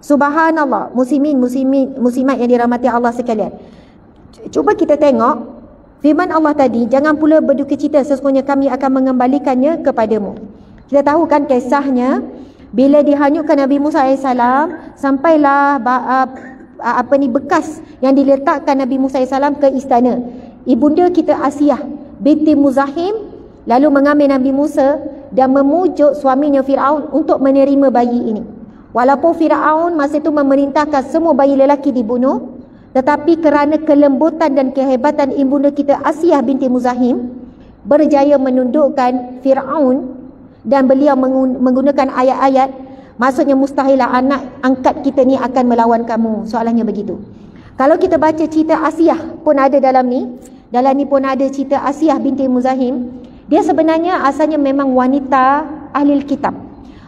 Subhanallah, muslimat yang dirahmati Allah sekalian. Cuba kita tengok firman Allah tadi, jangan pula berduka cita, sesungguhnya kami akan mengembalikannya kepadamu. Kita tahu kan kisahnya, bila dihanyutkan Nabi Musa AS, sampailah bekas yang diletakkan Nabi Musa AS ke istana. Ibunda kita Asiyah binti Muzahim lalu mengambil Nabi Musa dan memujuk suaminya Firaun untuk menerima bayi ini. Walaupun Firaun masa itu memerintahkan semua bayi lelaki dibunuh, tetapi kerana kelembutan dan kehebatan ibunda kita Asiyah binti Muzahim, berjaya menundukkan Firaun, dan beliau menggunakan ayat-ayat, maksudnya mustahillah anak angkat kita ni akan melawan kamu. Soalannya begitu. Kalau kita baca cerita Asiyah pun ada dalam ni pun ada cerita Asiyah binti Muzahim. Dia sebenarnya asalnya memang wanita ahli kitab,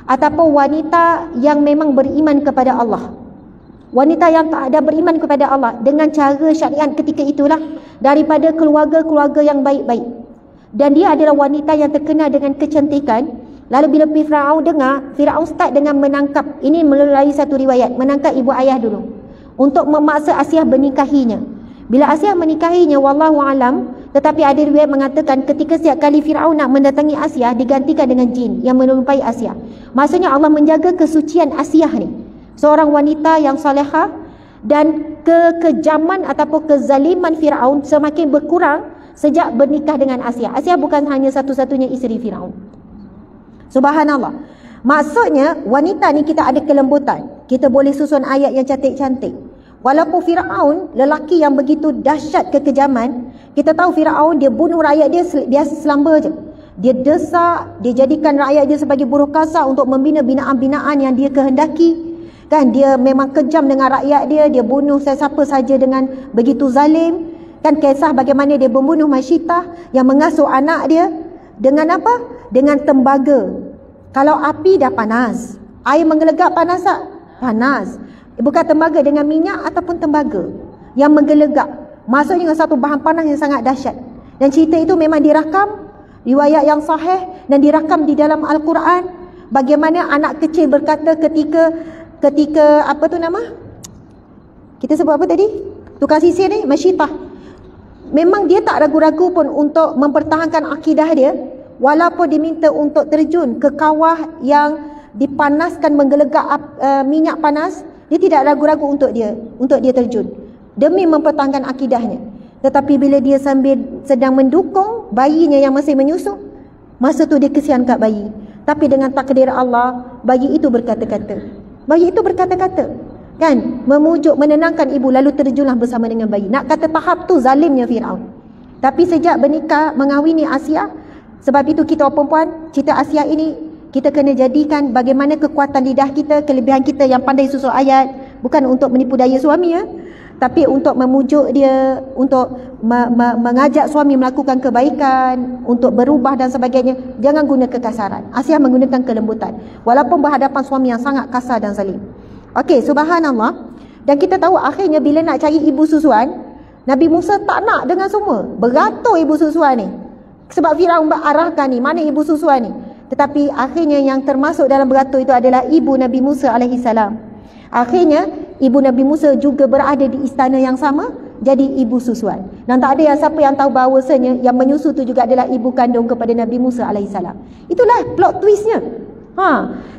ataupun wanita yang memang beriman kepada Allah. Wanita yang tak ada beriman kepada Allah dengan cara syariat ketika itulah, daripada keluarga-keluarga yang baik-baik. Dan dia adalah wanita yang terkenal dengan kecantikan. Lalu bila Firaun dengar, Firaun start dengan menangkap, ini melalui satu riwayat, menangkap ibu ayah dulu untuk memaksa Asiyah menikahinya. Bila Asiyah menikahinya, wallahu alam, tetapi ada riwayat mengatakan ketika setiap kali Firaun nak mendatangi Asiyah, digantikan dengan jin yang menyerupai Asiyah. Maksudnya Allah menjaga kesucian Asiyah ni, seorang wanita yang salihah, dan kekejaman ataupun kezaliman Firaun semakin berkurang sejak bernikah dengan Asiyah. Asiyah bukan hanya satu-satunya isteri Firaun. Subhanallah. Maksudnya wanita ni kita ada kelembutan. Kita boleh susun ayat yang cantik-cantik. Walaupun Firaun lelaki yang begitu dahsyat kekejaman, kita tahu Firaun dia bunuh rakyat dia biasa selamba je. Dia desak, dia jadikan rakyat dia sebagai buruh kasar untuk membina binaan-binaan yang dia kehendaki. Kan dia memang kejam dengan rakyat dia, dia bunuh siapa saja dengan begitu zalim. Kan kisah bagaimana dia membunuh Masyitah yang mengasuh anak dia dengan apa? Dengan tembaga. Kalau api dah panas, air menggelegak panas tak? Panas. Bukan tembaga, dengan minyak ataupun tembaga yang menggelegak. Maksudnya dengan satu bahan panas yang sangat dahsyat. Dan cerita itu memang dirakam, riwayat yang sahih, dan dirakam di dalam Al-Quran. Bagaimana anak kecil berkata ketika apa tu nama? Kita sebut apa tadi? Tukang sisir ni, Masyitah. Memang dia tak ragu-ragu pun untuk mempertahankan akidah dia, walaupun diminta untuk terjun ke kawah yang dipanaskan menggelegak minyak panas, dia tidak ragu-ragu untuk dia terjun demi mempertahankan akidahnya. Tetapi bila dia sedang mendukung bayinya yang masih menyusu, masa tu dia kesian kat bayi. Tapi dengan takdir Allah, bayi itu berkata-kata. Bayi itu berkata-kata, kan, memujuk, menenangkan ibu, lalu terjunlah bersama dengan bayi. Nak kata tahap tu zalimnya Firaun. Tapi sejak bernikah, mengahwini Asiyah, sebab itu kita perempuan, cerita Asiyah ini kita kena jadikan bagaimana kekuatan lidah kita, kelebihan kita yang pandai susun ayat, bukan untuk menipu daya suami ya, tapi untuk memujuk dia, untuk mengajak suami melakukan kebaikan, untuk berubah dan sebagainya. Jangan guna kekasaran. Asiyah menggunakan kelembutan walaupun berhadapan suami yang sangat kasar dan zalim. Okey, subhanallah. Dan kita tahu akhirnya bila nak cari ibu susuan, Nabi Musa tak nak dengan semua, beratur ibu susuan ni. Sebab Firaun berarahkan ni, mana ibu susuan ni. Tetapi akhirnya yang termasuk dalam beratur itu adalah ibu Nabi Musa alaihissalam. Akhirnya ibu Nabi Musa juga berada di istana yang sama, jadi ibu susuan. Dan tak ada siapa yang tahu bahawasanya yang menyusu itu juga adalah ibu kandung kepada Nabi Musa alaihissalam. Itulah plot twistnya.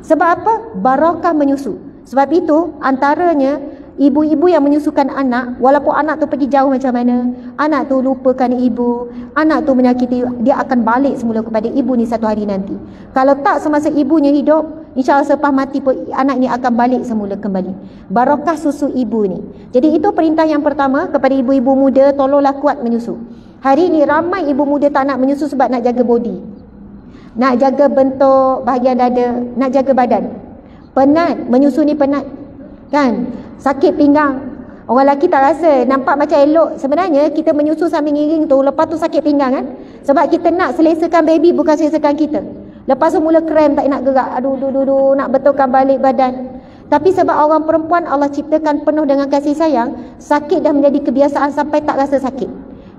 Sebab apa? Barakah menyusu. Sebab itu antaranya ibu-ibu yang menyusukan anak, walaupun anak tu pergi jauh macam mana, anak tu lupakan ibu, anak tu menyakiti, dia akan balik semula kepada ibu ni satu hari nanti. Kalau tak semasa ibunya hidup, insya-Allah selepas mati pun anak ni akan balik semula kembali. Barakah susu ibu ni. Jadi itu perintah yang pertama kepada ibu-ibu muda, tolonglah kuat menyusu. Hari ni ramai ibu muda tak nak menyusu sebab nak jaga body. nak jaga bentuk bahagian dada, nak jaga badan. Penat, menyusui ni penat. Kan? Sakit pinggang. Orang lelaki tak rasa, nampak macam elok. Sebenarnya kita menyusu sambil ngiring tu, lepas tu sakit pinggang kan. Sebab kita nak selesakan baby, bukan selesakan kita. Lepas tu mula krem, tak nak gerak. Aduh, nak betulkan balik badan. Tapi sebab orang perempuan Allah ciptakan penuh dengan kasih sayang, sakit dah menjadi kebiasaan sampai tak rasa sakit.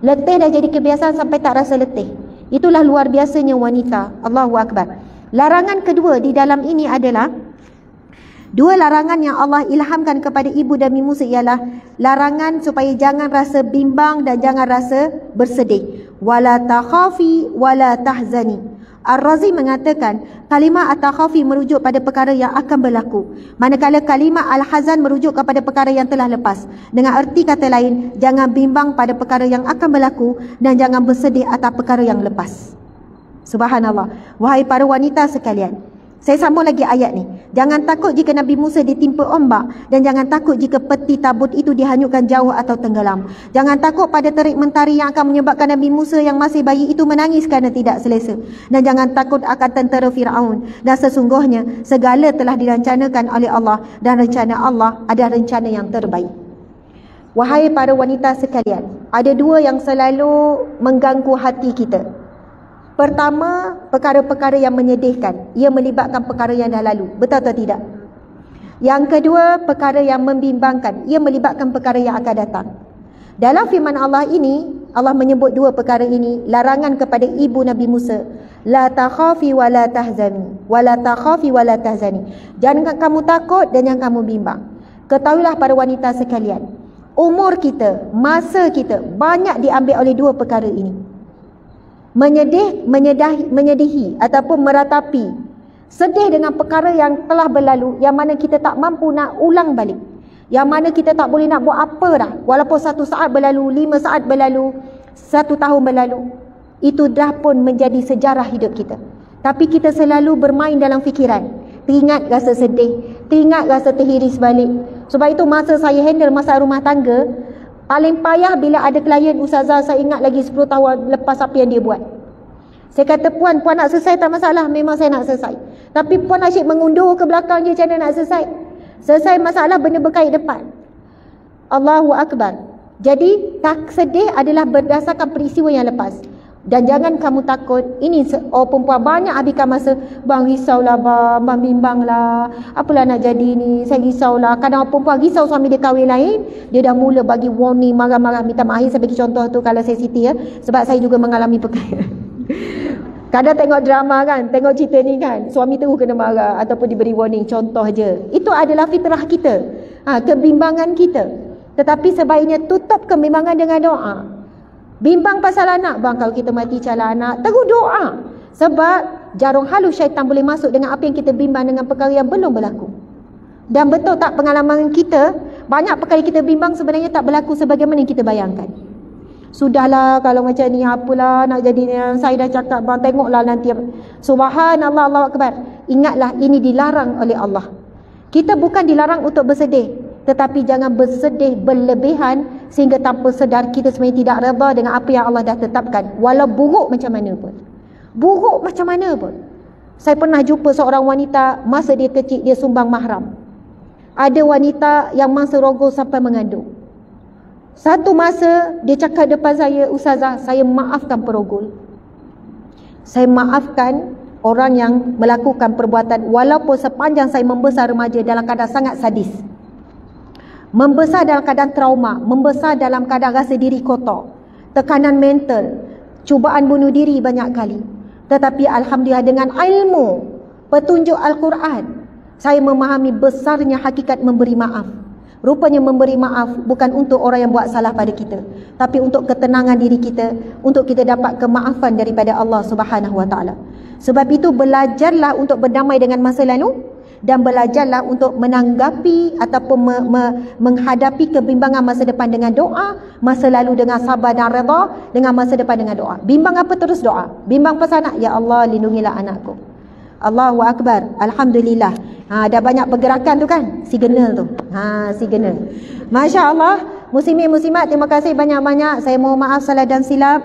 Letih dah jadi kebiasaan sampai tak rasa letih. Itulah luar biasanya wanita. Allahu Akbar. Larangan kedua di dalam ini adalah, dua larangan yang Allah ilhamkan kepada ibu dan Musa ialah larangan supaya jangan rasa bimbang dan jangan rasa bersedih. Wala takhafi wala tahzani. Ar-Razi mengatakan kalimah at-takhafi merujuk pada perkara yang akan berlaku, manakala kalimah al-hazan merujuk kepada perkara yang telah lepas. Dengan erti kata lain, jangan bimbang pada perkara yang akan berlaku dan jangan bersedih atas perkara yang lepas. Subhanallah. Wahai para wanita sekalian, saya sambung lagi ayat ni. Jangan takut jika Nabi Musa ditimpa ombak, dan jangan takut jika peti tabut itu dihanyutkan jauh atau tenggelam. Jangan takut pada terik mentari yang akan menyebabkan Nabi Musa yang masih bayi itu menangis kerana tidak selesa. Dan jangan takut akan tentera Firaun. Dan sesungguhnya segala telah dirancanakan oleh Allah, dan rencana Allah adalah rencana yang terbaik. Wahai para wanita sekalian, ada dua yang selalu mengganggu hati kita. Pertama, perkara-perkara yang menyedihkan. Ia melibatkan perkara yang dah lalu. Betul atau tidak? Yang kedua, perkara yang membimbangkan. Ia melibatkan perkara yang akan datang. Dalam firman Allah ini, Allah menyebut dua perkara ini. Larangan kepada ibu Nabi Musa. La takhafi wa la tahzani. Wa la takhafi wa la tahzani. Jangan kamu takut dan jangan kamu bimbang. Ketahuilah para wanita sekalian, umur kita, masa kita banyak diambil oleh dua perkara ini. Menyedihi ataupun meratapi, sedih dengan perkara yang telah berlalu, yang mana kita tak mampu nak ulang balik, yang mana kita tak boleh nak buat apa dah. Walaupun 1 saat berlalu, 5 saat berlalu, 1 tahun berlalu, itu dah pun menjadi sejarah hidup kita. Tapi kita selalu bermain dalam fikiran, teringat rasa sedih, teringat rasa terhiris balik. Sebab itu masa saya handle masalah rumah tangga, paling payah bila ada klien ustazah, saya ingat lagi 10 tahun lepas apa yang dia buat. Saya kata, puan nak selesai tak masalah, memang saya nak selesai. Tapi puan asyik mengundur ke belakang je, macam mana nak selesai? Selesai masalah, benda berkait depan. Allahu Akbar. Jadi tak sedih adalah berdasarkan peristiwa yang lepas. Dan jangan kamu takut. Ini perempuan banyak habiskan masa, bang risaulah bang bimbang lah, apalah nak jadi ni, saya risaulah. Kadang perempuan risau suami dia kahwin lain, dia dah mula bagi warning, marah-marah, minta maaf. Saya bagi contoh tu kalau saya Siti ya, sebab saya juga mengalami perkara. Kadang tengok drama kan, tengok cerita ni kan, suami terus kena marah ataupun diberi warning, contoh je. Itu adalah fitrah kita, kebimbangan kita. Tetapi sebaiknya tutup kebimbangan dengan doa. Bimbang pasal anak, bang kalau kita mati calon anak, terus doa. Sebab jarung halus syaitan boleh masuk dengan apa yang kita bimbang dengan perkara yang belum berlaku. Dan betul tak pengalaman kita, banyak perkara kita bimbang sebenarnya tak berlaku sebagaimana yang kita bayangkan. Sudahlah kalau macam ni, apalah nak jadi ni, saya dah cakap bang, tengoklah nanti. Subhanallah, Allahu Akbar. Ingatlah ini dilarang oleh Allah. Kita bukan dilarang untuk bersedih, tetapi jangan bersedih berlebihan sehingga tanpa sedar kita sebenarnya tidak redha dengan apa yang Allah dah tetapkan, walau buruk macam mana pun. Buruk macam mana pun. Saya pernah jumpa seorang wanita, masa dia kecil dia sumbang mahram. Ada wanita yang masa rogol sampai mengandung. Satu masa dia cakap depan saya, ustazah, saya maafkan perogol. Saya maafkan orang yang melakukan perbuatan, walaupun sepanjang saya membesar remaja dalam keadaan sangat sadis, membesar dalam keadaan trauma, membesar dalam keadaan rasa diri kotor, tekanan mental, cubaan bunuh diri banyak kali. Tetapi alhamdulillah dengan ilmu petunjuk Al-Quran, saya memahami besarnya hakikat memberi maaf. Rupanya memberi maaf bukan untuk orang yang buat salah pada kita, tapi untuk ketenangan diri kita, untuk kita dapat kemaafan daripada Allah Subhanahu Wa Taala. Sebab itu belajarlah untuk berdamai dengan masa lalu, dan belajarlah untuk menanggapi ataupun menghadapi kebimbangan masa depan dengan doa, masa lalu dengan sabar dan redha, dengan masa depan dengan doa. Bimbang apa, terus doa. Bimbang pasal anak, ya Allah lindungilah anakku. Allahu Akbar. Alhamdulillah. Ada banyak pergerakan tu kan, signal tu. Signal. Masya Allah. Muslimin muslimat, terima kasih banyak-banyak. Saya mohon maaf salah dan silap.